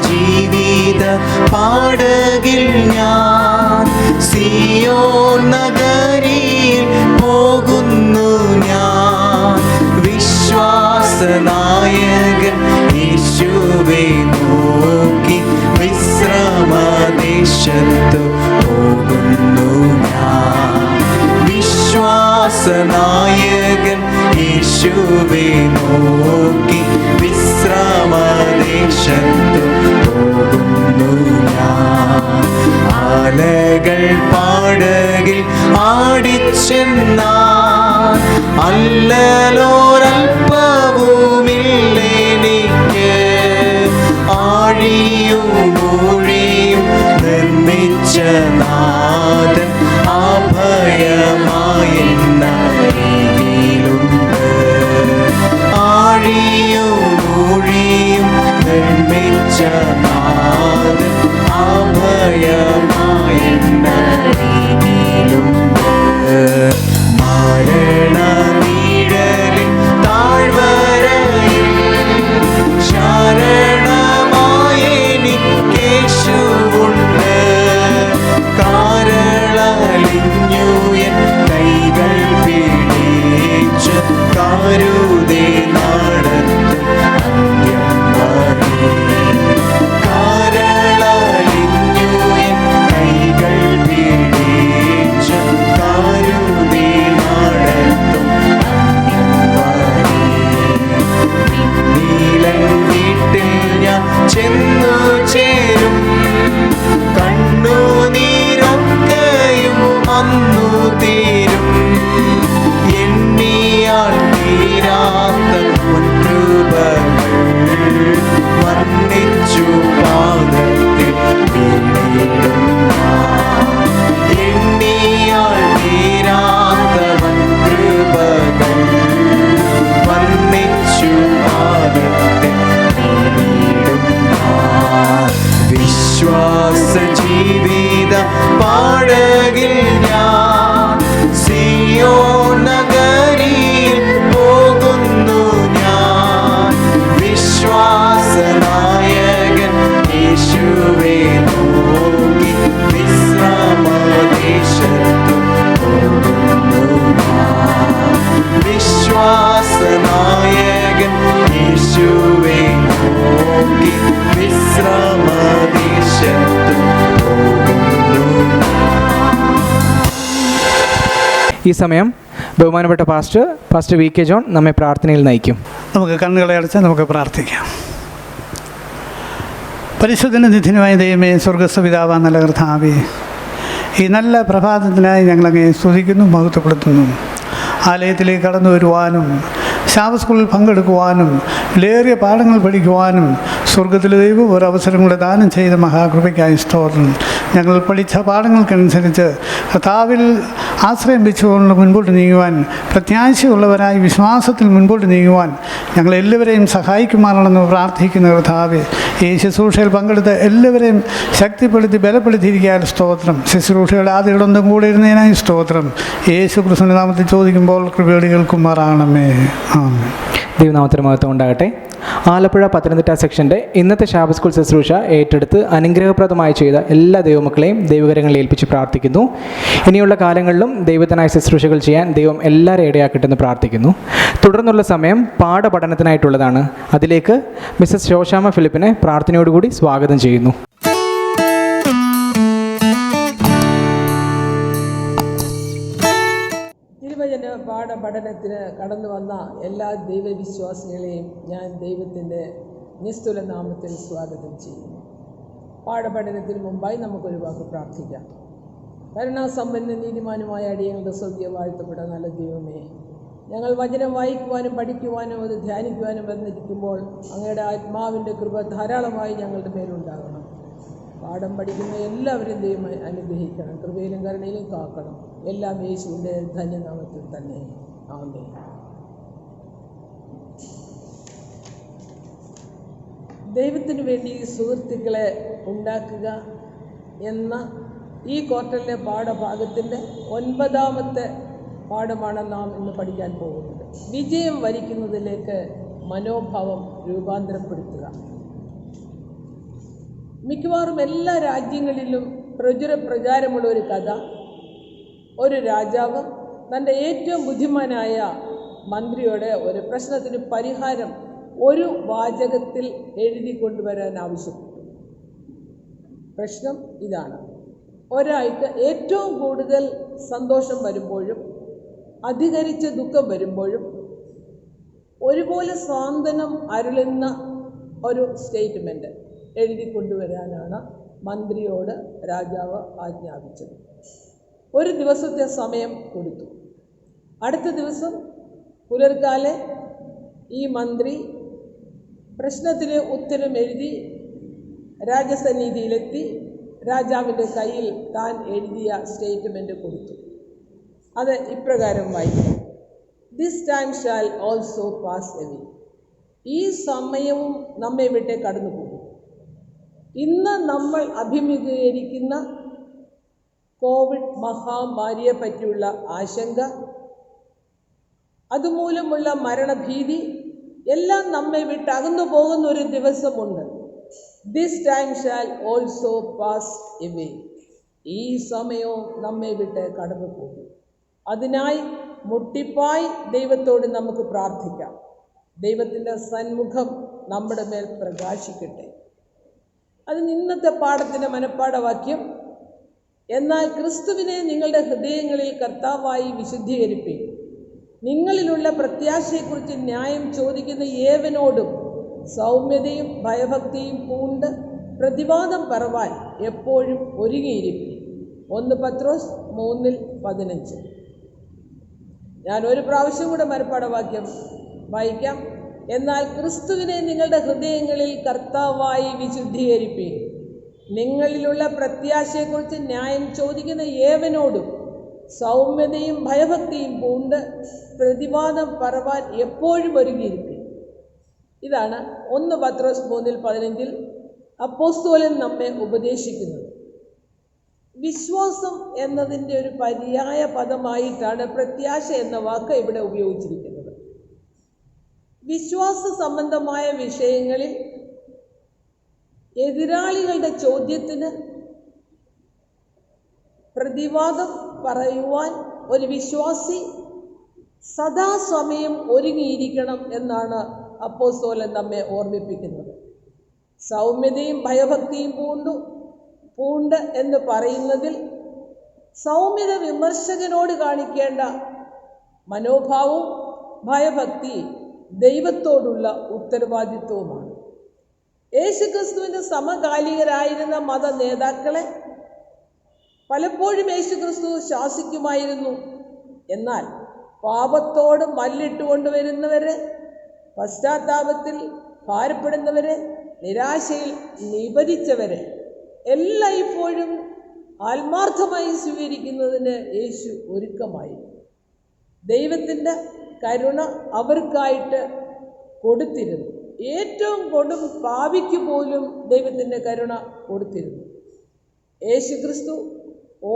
ജീവിത പാടകിൽ ഞാൻ സിയോൻ നഗരിയിൽ പോകുന്നു. ഞാൻ വിശ്വാസനായകൻ യേശുവേ നോക്കി വിശ്രമദേശത്തു പോകുന്നു. ഞാൻ വിശ്വാസനായകൻ യേശുവേ നോക്കി വിശ്രമദേശത്തു പോകുന്നു. ഞാൻ അലകൾ പാടകിൽ ആടിച്ചെന്നാൽ അല്ലലോരൽപ്പവുമില്ലെനിക്ക്. ആഴിയും മൂഴിയും നിർമ്മിച്ച നാഥൻ അഭയമായെന്നരികിലുണ്ട്. ആഴിയും മൂഴിയും നിർമ്മിച്ച നാഥൻ അഭയമായെന്നരികിലുണ്ട്. മരണനീഴലിൻ താഴ്വരയിൽ ശരണമായെനിക്കേശുവുണ്ട്. കാരളലിഞ്ഞു എൻ കൈകൾ പിടിച്ച് കരുതേ നടത്തും അന്ത്യം വരെ. കാരളലിഞ്ഞു എൻ കൈകൾ പിടിച്ച് കരുതേ നടത്തും അന്ത്യം വരെ. നീലൻ വീട്ടിൽ ഞാൻ ചെന്നു ചേരും. കണ്ണുനീരൊക്കെയും അന്നു തീരും. എണ്ണിയാൽ തീരാത്ത കൃപകൾ വർണ്ണിച്ചു പാദത്തിൽ വീണിടും ഞാൻ. എണ്ണിയാൽ തീരാത്ത കൃപകൾ വർണ്ണിച്ചു പാദത്തിൽ വീണിടും ഞാൻ. വിശ്വാസ ജീവിത പാടകിൽ ഞാൻ സിയോൻ നഗരിയിൽ പോകുന്നു. ഞാൻ വിശ്വാസനായകൻ യേശുവേ നോക്കി വിശ്രമദേശത്തു പോകുന്നു. ഞാൻ വിശ്വാസനായകൻ യേശുവേ നോക്കി വിശ്രമദേശത്തു പോകുന്നു. ഈ സമയം ബഹുമാനപ്പെട്ട പാസ്റ്റർ വി കെ ജോൺ നമ്മെ പ്രാർത്ഥനയിൽ നയിക്കും. നമുക്ക് കണ്ണുകളെ അടച്ച് നമുക്ക് പ്രാർത്ഥിക്കാം. പരിശുദ്ധന നിധിനുമായ ദൈവമേ, സ്വർഗസ്വപിതാവാ നല്ല കർത്താവേ, ഈ നല്ല പ്രഭാതത്തിനായി ഞങ്ങളങ്ങേ സ്തുതിക്കുന്നു, മഹത്വപ്പെടുത്തുന്നു. ആലയത്തിലേക്ക് കടന്നു വരുവാനും ശാബത്ത് സ്കൂളിൽ പങ്കെടുക്കുവാനും വിലയേറിയ പാഠങ്ങൾ പഠിക്കുവാനും സ്വർഗത്തിലെ ദൈവം ഒരവസരം കൂടെ ദാനം ചെയ്ത മഹാകൃപയ്ക്കായി സ്തോത്രം. ഞങ്ങൾ പഠിച്ച പാഠങ്ങൾക്കനുസരിച്ച് കർത്താവിൽ ആശ്രയം വെച്ചുകൊണ്ട് മുൻപോട്ട് നീങ്ങുവാൻ, പ്രത്യാശയുള്ളവരായി വിശ്വാസത്തിൽ മുൻപോട്ട് നീങ്ങുവാൻ ഞങ്ങളെല്ലാവരെയും സഹായിക്കുമാറാണെന്ന് പ്രാർത്ഥിക്കുന്ന കർത്താവേ, ഈ ശുശ്രൂഷയിൽ പങ്കെടുത്ത എല്ലാവരെയും ശക്തിപ്പെടുത്തി ബലപ്പെടുത്തിയിരിക്കാൻ സ്തോത്രം. ശുശ്രൂഷയുടെ ആദ്യകളൊന്നും കൂടെ ഇരുന്നതിനായി സ്തോത്രം. യേശു ക്രിസ്തുവിന്റെ നാമത്തിൽ ചോദിക്കുമ്പോൾ കൃപയോടെ കേൾക്കുമാറാണമേ. ആമേൻ. ദൈവനാമത്തിന് മഹത്വം ഉണ്ടാകട്ടെ. ആലപ്പുഴ പത്തനംതിട്ട സെക്ഷൻ്റെ ഇന്നത്തെ ശാബത്ത് സ്കൂൾ ശുശ്രൂഷ ഏറ്റെടുത്ത് അനുഗ്രഹപ്രദമായി ചെയ്ത എല്ലാ ദൈവമക്കളെയും ദൈവകരങ്ങളിൽ ഏൽപ്പിച്ച് പ്രാർത്ഥിക്കുന്നു. ഇനിയുള്ള കാലങ്ങളിലും ദൈവത്തിനായി ശുശ്രൂഷകൾ ചെയ്യാൻ ദൈവം എല്ലാവരെയും ഇടയാക്കട്ടെ എന്ന് പ്രാർത്ഥിക്കുന്നു. തുടർന്നുള്ള സമയം പാഠപഠനത്തിനായിട്ടുള്ളതാണ്. അതിലേക്ക് മിസ്സസ് ശോശാമ ഫിലിപ്പിനെ പ്രാർത്ഥനയോടുകൂടി സ്വാഗതം ചെയ്യുന്നു. തിരുവചന പാഠപഠനത്തിന് കടന്നു വന്ന എല്ലാ ദൈവവിശ്വാസികളെയും ഞാൻ ദൈവത്തിൻ്റെ നിസ്തുല നാമത്തിൽ സ്വാഗതം ചെയ്യുന്നു. പാഠപഠനത്തിന് മുമ്പായി നമുക്കൊരു വാക്ക് പ്രാർത്ഥിക്കാം. കരുണാസമ്പന്ന നീതിമാനുമായ അടിയങ്ങളുടെ സ്വർഗ്ഗീയ വാഴ്ത്തപ്പെട്ട നല്ല ദൈവമേ, ഞങ്ങൾ വചനം വായിക്കുവാനും പഠിക്കുവാനും അത് ധ്യാനിക്കുവാനും വന്നിരിക്കുമ്പോൾ അങ്ങയുടെ ആത്മാവിൻ്റെ കൃപ ധാരാളമായി ഞങ്ങളുടെ മേലുണ്ടാകണം. പാഠം പഠിക്കുന്ന എല്ലാവരും ദൈവം അനുഗ്രഹിക്കണം, കൃപയിലും കരുണയിലും കാക്കണം. എല്ലാം യേശുവിൻ്റെ ധന്യനാമത്തിൽ തന്നെ. ആമേൻ. ദൈവത്തിനു വേണ്ടി സുഹൃത്തുക്കളെ ഉണ്ടാക്കുക എന്ന ഈ ക്വാർട്ടറിലെ പാഠഭാഗത്തിൻ്റെ 9ാമത്തെ പാഠമാണ് നാം ഇന്ന് പഠിക്കാൻ പോകുന്നത്. വിജയം വരിക്കുന്നതിലേക്ക് മനോഭാവം രൂപാന്തരപ്പെടുത്തുക. മിക്കവാറും എല്ലാ രാജ്യങ്ങളിലും പ്രചാരമുള്ള ഒരു കഥ, ഒരു രാജാവ് തൻ്റെ ഏറ്റവും ബുദ്ധിമാനായ മന്ത്രിയോട് ഒരു പ്രശ്നത്തിന് പരിഹാരം ഒരു വാചകത്തിൽ എഴുതി കൊണ്ടുവരാൻ ആവശ്യപ്പെട്ടു. പ്രശ്നം ഇതാണ്: ഒരാൾക്ക് ഏറ്റവും കൂടുതൽ സന്തോഷം വരുമ്പോഴും അധികരിച്ച ദുഃഖം വരുമ്പോഴും ഒരുപോലെ സാന്ത്വനം അരുളുന്ന ഒരു സ്റ്റേറ്റ്മെൻറ്റ് എഴുതി കൊണ്ടുവരാനാണ് മന്ത്രിയോട് രാജാവ് ആജ്ഞാപിച്ചത്. ഒരു ദിവസത്തെ സമയം കൊടുത്തു. അടുത്ത ദിവസം പുലർക്കാലെ ഈ മന്ത്രി പ്രശ്നത്തിന് ഉത്തരം എഴുതി രാജസന്നിധിയിലെത്തി രാജാവിൻ്റെ കയ്യിൽ താൻ എഴുതിയ സ്റ്റേറ്റ്മെൻറ്റ് കൊടുത്തു. അത് ഇപ്രകാരം വായിക്കും: this time shall also pass away. ഈ സമയവും നമ്മെ വിട്ടേ കടന്നു പോകും. ഇന്ന് നമ്മൾ അഭിമുഖീകരിക്കുന്ന കോവിഡ് മഹാമാരിയെ പറ്റിയുള്ള ആശങ്ക, അതുമൂലമുള്ള മരണഭീതി എല്ലാം നമ്മെ വിട്ട് അകന്നു പോകുന്ന ഒരു ദിവസമുണ്ട്. This time shall also pass away. ഈ സമയവും നമ്മെ വിട്ട് കടന്നു പോകും. അതിനായി മുട്ടിപ്പായി ദൈവത്തോട് നമുക്ക് പ്രാർത്ഥിക്കാം. ദൈവത്തിൻ്റെ സന്മുഖം നമ്മുടെ മേൽ പ്രകാശിക്കട്ടെ. അതിന് ഇന്നത്തെ പാഠത്തിൻ്റെ മനഃപ്പാഠവാക്യം: എന്നാൽ ക്രിസ്തുവിനെ നിങ്ങളുടെ ഹൃദയങ്ങളിൽ കർത്താവായി വിശുദ്ധീകരിപ്പിൻ. നിങ്ങളിലുള്ള പ്രത്യാശയെക്കുറിച്ച് ന്യായം ചോദിക്കുന്ന ഏവനോടും സൗമ്യതയും ഭയഭക്തിയും പൂണ്ട് പ്രതിവാദം പറവാൻ എപ്പോഴും ഒരുങ്ങിയിരിക്കും. 1 പത്രോസ് 3:15. ഞാൻ ഒരു പ്രാവശ്യം കൂടെ മനഃപ്പാഠവാക്യം വായിക്കാം. എന്നാൽ ക്രിസ്തുവിനെ നിങ്ങളുടെ ഹൃദയങ്ങളിൽ കർത്താവായി വിശുദ്ധീകരിപ്പിൻ. നിങ്ങളിലുള്ള പ്രത്യാശയെക്കുറിച്ച് ന്യായം ചോദിക്കുന്ന ഏവനോടും സൗമ്യതയും ഭയഭക്തിയും പൂണ്ട് പ്രതിവാദം പറവാൻ എപ്പോഴും ഒരുങ്ങിയിരിക്കും. ഇതാണ് 1 പത്രോസ് 3:15 അപ്പോസ്തലൻ നമ്മെ ഉപദേശിക്കുന്നത്. വിശ്വാസം എന്നതിൻ്റെ ഒരു പര്യായ പദമായിട്ടാണ് പ്രത്യാശ എന്ന വാക്ക് ഇവിടെ ഉപയോഗിച്ചിരിക്കുന്നത്. വിശ്വാസ സംബന്ധമായ വിഷയങ്ങളിൽ എതിരാളികളുടെ ചോദ്യത്തിന് പ്രതിവാദം പറയുവാൻ ഒരു വിശ്വാസി സദാസമയം ഒരുങ്ങിയിരിക്കണം എന്നാണ് അപ്പോസ്തലൻ നമ്മെ ഓർമ്മിപ്പിക്കുന്നത്. സൗമ്യതയും ഭയഭക്തിയും പൂണ്ട് എന്ന് പറയുന്നതിൽ സൗമ്യത വിമർശകനോട് കാണിക്കേണ്ട മനോഭാവവും ഭയഭക്തി ദൈവത്തോടുള്ള ഉത്തരവാദിത്വവുമാണ്. യേശുക്രിസ്തുവിൻ്റെ സമകാലികരായിരുന്ന മത നേതാക്കളെ പലപ്പോഴും യേശുക്രിസ്തു ശാസിക്കുമായിരുന്നു. എന്നാൽ പാപത്തോട് മല്ലിട്ടുകൊണ്ട് വരുന്നവരെ, പശ്ചാത്താപത്തിൽ ഭാരപ്പെടുന്നവരെ, നിരാശയിൽ നിപതിച്ചവരെ എല്ലാം ഇപ്പോഴും ആത്മാർത്ഥമായി സ്വീകരിക്കുന്നതിന് യേശു ഒരുക്കമായി. ദൈവത്തിൻ്റെ കരുണ അവർക്കായിട്ട് കൊടുത്തിരുന്നു. ഏറ്റവും കൊടും പാപിക്ക് പോലും ദൈവത്തിൻ്റെ കരുണ കൊടുത്തിരുന്നു. യേശു ക്രിസ്തു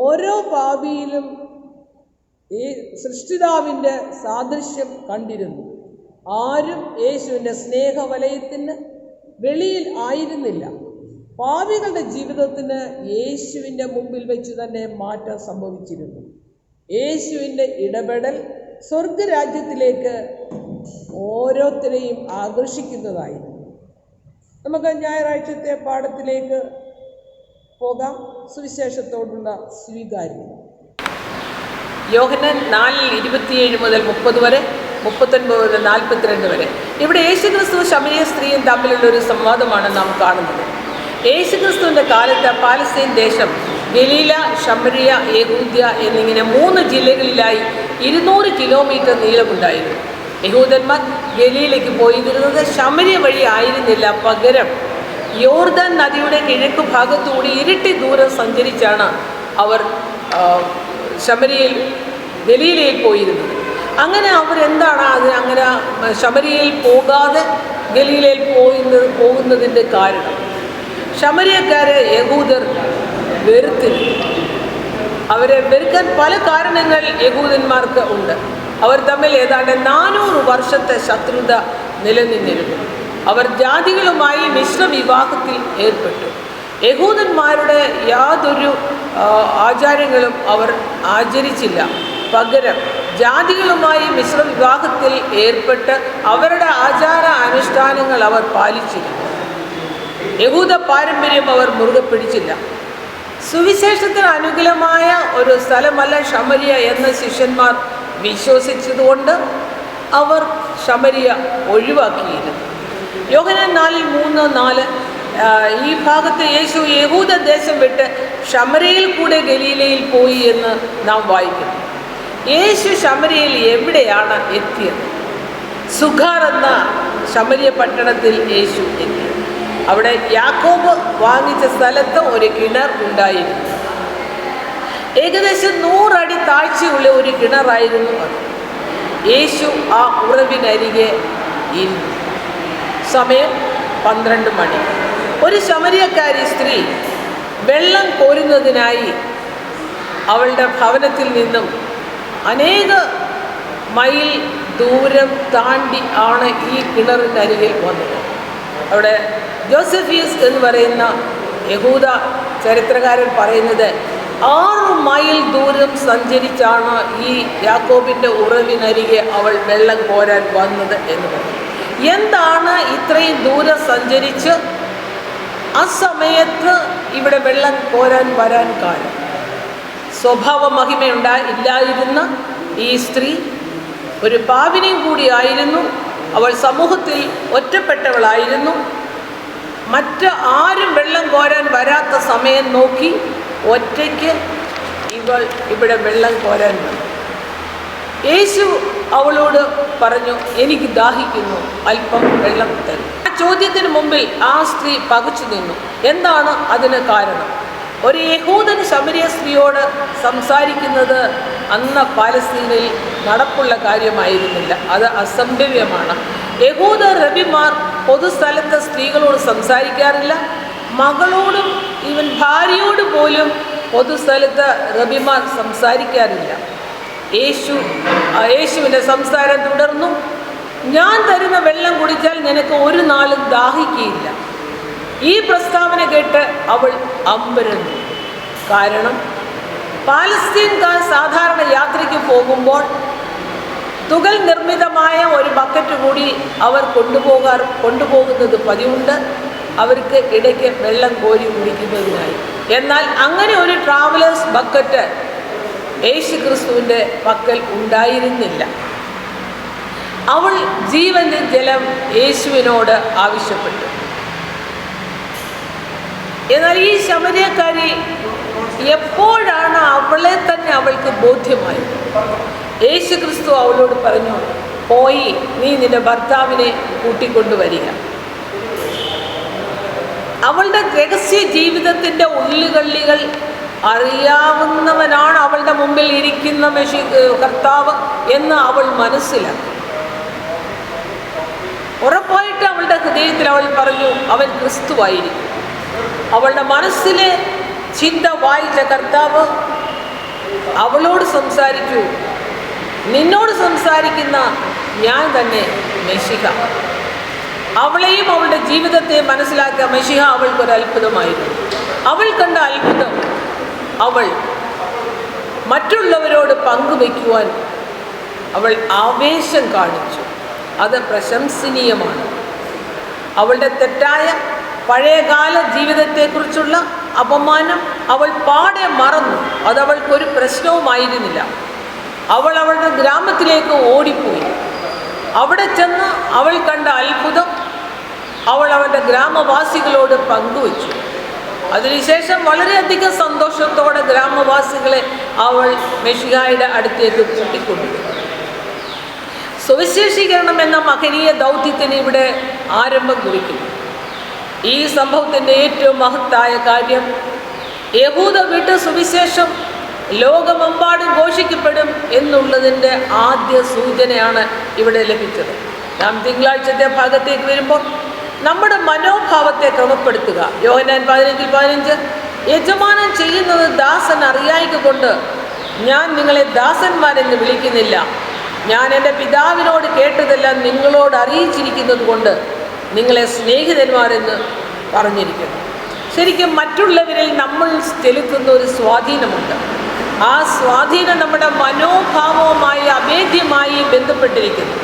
ഓരോ പാപിയിലും ഈ സൃഷ്ടിതാവിൻ്റെ സാദൃശ്യം കണ്ടിരുന്നു. ആരും യേശുവിൻ്റെ സ്നേഹവലയത്തിന് വെളിയിൽ ആയിരുന്നില്ല. പാപികളുടെ ജീവിതത്തിന് യേശുവിൻ്റെ മുമ്പിൽ വെച്ച് തന്നെ മാറ്റം സംഭവിച്ചിരുന്നു. യേശുവിൻ്റെ ഇടപെടൽ സ്വർഗരാജ്യത്തിലേക്ക് ഓരോരുത്തരെയും ആകർഷിക്കുന്നതായിരുന്നു. നമുക്ക് ഞായറാഴ്ചത്തെ പാഠത്തിലേക്ക് പോകാം. സുവിശേഷത്തോടുള്ള സ്വീകാര്യത. യോഹന്നാൻ 4:27 മുതൽ 30 വരെ, 39 മുതൽ 42 വരെ. ഇവിടെ യേശുക്രിസ്തു ശമരിയ സ്ത്രീയും തമ്മിലുള്ള ഒരു സംവാദമാണ് നാം കാണുന്നത്. യേശുക്രിസ്തുവിൻ്റെ കാലത്ത് പാലസ്തീൻ ദേശം ഗലീല, ശമരിയ, യഹൂദ്യ എന്നിങ്ങനെ 3 ജില്ലകളിലായി 200 കിലോമീറ്റർ നീളമുണ്ടായിരുന്നു. യഹൂദന്മാർ ഗലീലയ്ക്ക് പോയിരുന്നത് ശമരിയ വഴി ആയിരുന്നില്ല. പകരം യോർദാൻ നദിയുടെ കിഴക്ക് ഭാഗത്തുകൂടി ഇരട്ടി ദൂരം സഞ്ചരിച്ചാണ് അവർ ഗലീലയിൽ പോയിരുന്നത്. അങ്ങനെ അവരെന്താണ് അങ്ങനെ ശമരിയയിൽ പോകാതെ ഗലീലയിൽ പോകുന്നതിൻ്റെ കാരണം? ശമരിയക്കാരെ യഹൂദർ വെറുത്തിരുന്നു. അവരെ വെറുക്കാൻ പല കാരണങ്ങൾ യഹൂദന്മാർക്ക് ഉണ്ട്. അവർ തമ്മിൽ ഏതാണ്ട് 400 വർഷത്തെ ശത്രുത നിലനിന്നിരുന്നു. അവർ ജാതികളുമായി മിശ്രവിവാഹത്തിൽ ഏർപ്പെട്ടു. യഹൂദന്മാരുടെ യാതൊരു ആചാരങ്ങളും അവർ ആചരിച്ചില്ല. പകരം ജാതികളുമായി മിശ്രവിവാഹത്തിൽ ഏർപ്പെട്ട് അവരുടെ ആചാര അനുഷ്ഠാനങ്ങൾ അവർ പാലിച്ചിരുന്നു. യഹൂദ പാരമ്പര്യം അവർ മുറുകെ പിടിച്ചില്ല. സുവിശേഷത്തിന് അനുകൂലമായ ഒരു സ്ഥലമല്ല ശമരിയ എന്ന് ശിഷ്യന്മാർ വിശ്വസിച്ചതുകൊണ്ട് അവർ ശമരിയ ഒഴിവാക്കിയിരുന്നു. യോഹന്നാൻ 4:3-4 ഈ ഭാഗത്ത് യേശു യഹൂദ ദേശം വിട്ട് ശമരിയയിൽ കൂടെ ഗലീലയിൽ പോയി എന്ന് നാം വായിക്കുന്നു. യേശു ശമരിയയിൽ എവിടെയാണ് എത്തിയത്? സുഖാർ എന്ന ശമരിയ പട്ടണത്തിൽ യേശു എത്തി. അവിടെ യാക്കോബ് വാങ്ങിച്ച സ്ഥലത്ത് ഒരു കിണർ ഉണ്ടായിരുന്നു. ഏകദേശം 100 അടി താഴ്ചയുള്ള ഒരു കിണറായിരുന്നു അത്. യേശു ആ ഉറവിനരികെ ഇരുന്നു. സമയം 12 മണി. ഒരു ശമരിയക്കാരി സ്ത്രീ വെള്ളം കോരുന്നതിനായി അവളുടെ ഭവനത്തിൽ നിന്നും അനേക മൈൽ ദൂരം താണ്ടി ആണ് ഈ കിണറിനരികിൽ വന്നത്. അവിടെ ജോസഫീസ് എന്ന് പറയുന്ന യഹൂദ ചരിത്രകാരൻ പറയുന്നത് 6 മൈൽ ദൂരം സഞ്ചരിച്ചാണ് ഈ യാക്കോബിൻ്റെ ഉറവിനരികെ അവൾ വെള്ളം കോരാൻ വന്നത് എന്ന് പറയും. എന്താണ് ഇത്രയും ദൂരം സഞ്ചരിച്ച് ആ സമയത്ത് ഇവിടെ വെള്ളം കോരാൻ വരാൻ കാരണം? സ്വഭാവ മഹിമയില്ലായിരുന്ന ഈ സ്ത്രീ ഒരു പാപിനിയും കൂടിയായിരുന്നു. അവൾ സമൂഹത്തിൽ ഒറ്റപ്പെട്ടവളായിരുന്നു. മറ്റ് ആരും വെള്ളം കോരാൻ വരാത്ത സമയം നോക്കി ഒറ്റയ്ക്ക് ഇവൾ ഇവിടെ വെള്ളം കോരാൻ വന്നു. യേശു അവളോട് പറഞ്ഞു, എനിക്ക് ദാഹിക്കുന്നു, അല്പം വെള്ളം തരും. ആ ചോദ്യത്തിന് മുമ്പിൽ ആ സ്ത്രീ പകച്ചു നിന്നു. എന്താണ് അതിന് കാരണം? ഒരു യഹൂദൻ ശമരിയ സ്ത്രീയോട് സംസാരിക്കുന്നത് അന്ന് പാലസ്തീനിൽ നടപ്പുള്ള കാര്യമായിരുന്നില്ല. അത് അസംഭവ്യമാണ്. യഹൂദ റബിമാർ പൊതുസ്ഥലത്ത് സ്ത്രീകളോട് സംസാരിക്കാറില്ല. മകളോടും ഈവൻ ഭാര്യയോട് പോലും പൊതുസ്ഥലത്ത് റബിമാർ സംസാരിക്കാറില്ല. യേശുവിൻ്റെ സംസാരം തുടർന്നു. ഞാൻ തരുന്ന വെള്ളം കുടിച്ചാൽ നിനക്ക് ഒരു നാളും ദാഹിക്കുകയില്ല. ഈ പ്രസ്താവന കേട്ട് അവൾ അമ്പരന്നു. കാരണം പാലസ്തീൻകാർ സാധാരണ യാത്രയ്ക്ക് പോകുമ്പോൾ തുകൽ നിർമ്മിതമായ ഒരു ബക്കറ്റ് കൂടി അവർ കൊണ്ടുപോകുന്നത് പതിവുണ്ട്, അവർക്ക് ഇടയ്ക്ക് വെള്ളം കോരി കുടിക്കുന്നതിനായി. എന്നാൽ അങ്ങനെ ഒരു ട്രാവലേഴ്സ് ബക്കറ്റ് യേശു ക്രിസ്തുവിൻ്റെ പക്കൽ ഉണ്ടായിരുന്നില്ല. അവൾ ജീവന്റെ ജലം യേശുവിനോട് ആവശ്യപ്പെട്ടു. എന്നാൽ ഈ ശമരിയക്കാരി എപ്പോഴാണ് അവളെ തന്നെ അവൾക്ക് ബോധ്യമായത്? യേശു ക്രിസ്തു അവളോട് പറഞ്ഞു, പോയി നീ നിന്റെ ഭർത്താവിനെ കൂട്ടിക്കൊണ്ടുവരിക. അവളുടെ രഹസ്യ ജീവിതത്തിൻ്റെ ഉള്ളുകള്ളികൾ അറിയാവുന്നവനാണ് അവളുടെ മുമ്പിൽ ഇരിക്കുന്ന കർത്താവ് എന്ന് അവൾ മനസ്സിലാക്കി. ഉറപ്പായിട്ട് അവളുടെ ഹൃദയത്തിൽ അവൾ പറഞ്ഞു, അവൻ ക്രിസ്തുവായിരിക്കും. അവളുടെ മനസ്സിലെ ചിന്ത വായിച്ച കർത്താവ് അവളോട് സംസാരിച്ചു, നിന്നോട് സംസാരിക്കുന്ന ഞാൻ തന്നെ മെശിഹ. അവളെയും അവളുടെ ജീവിതത്തെ മനസ്സിലാക്കിയ മെശിഹ അവൾക്കൊരു അത്ഭുതമായിരുന്നു. അവൾ കണ്ട അത്ഭുതം അവൾ മറ്റുള്ളവരോട് പങ്കുവയ്ക്കുവാൻ അവൾ ആവേശം കാണിച്ചു. അത് പ്രശംസനീയമാണ്. അവളുടെ തെറ്റായ പഴയകാല ജീവിതത്തെക്കുറിച്ചുള്ള അപമാനം അവൾ പാടെ മറന്നു. അതവൾക്കൊരു പ്രശ്നവുമായിരുന്നില്ല. അവൾ അവളുടെ ഗ്രാമത്തിലേക്ക് ഓടിപ്പോയി. അവിടെ ചെന്ന് അവൾ കണ്ട അത്ഭുതം അവൾ അവളുടെ ഗ്രാമവാസികളോട് പങ്കുവച്ചു. അതിനുശേഷം വളരെയധികം സന്തോഷത്തോടെ ഗ്രാമവാസികളെ അവൾ മെശിഹായുടെ അടുത്തേക്ക് കൂട്ടിക്കൊണ്ടുപോയി. സുവിശേഷീകരണം എന്ന മഹനീയ ദൗത്യത്തിന് ഇവിടെ ആരംഭം കുറിക്കുന്നു. ഈ സംഭവത്തിൻ്റെ ഏറ്റവും മഹത്തായ കാര്യം, യഹൂദ വിട്ട് സുവിശേഷം ലോകമെമ്പാടും ഘോഷിക്കപ്പെടും എന്നുള്ളതിൻ്റെ ആദ്യ സൂചനയാണ് ഇവിടെ ലഭിച്ചത്. നാം തിങ്കളാഴ്ചത്തെ ഭാഗത്തേക്ക് വരുമ്പോൾ നമ്മുടെ മനോഭാവത്തെ ക്രമപ്പെടുത്തുക. യോഹന്നാൻ 15:15, യജമാനൻ ചെയ്യുന്നത് ദാസൻ അറിയായിക്കൊണ്ട് ഞാൻ നിങ്ങളെ ദാസന്മാരെന്ന് വിളിക്കുന്നില്ല, ഞാൻ എൻ്റെ പിതാവിനോട് കേട്ടതെല്ലാം നിങ്ങളോട് അറിയിച്ചിരിക്കുന്നത് കൊണ്ട് നിങ്ങളെ സ്നേഹിതന്മാരെന്ന് പറഞ്ഞിരിക്കുന്നു. ശരിക്കും മറ്റുള്ളവരിൽ നമ്മൾ ചെലുത്തുന്ന ഒരു സ്വാധീനമുണ്ട്. ആ സ്വാധീനം നമ്മുടെ മനോഭാവവുമായി അഭേദ്യമായി ബന്ധപ്പെട്ടിരിക്കുന്നു.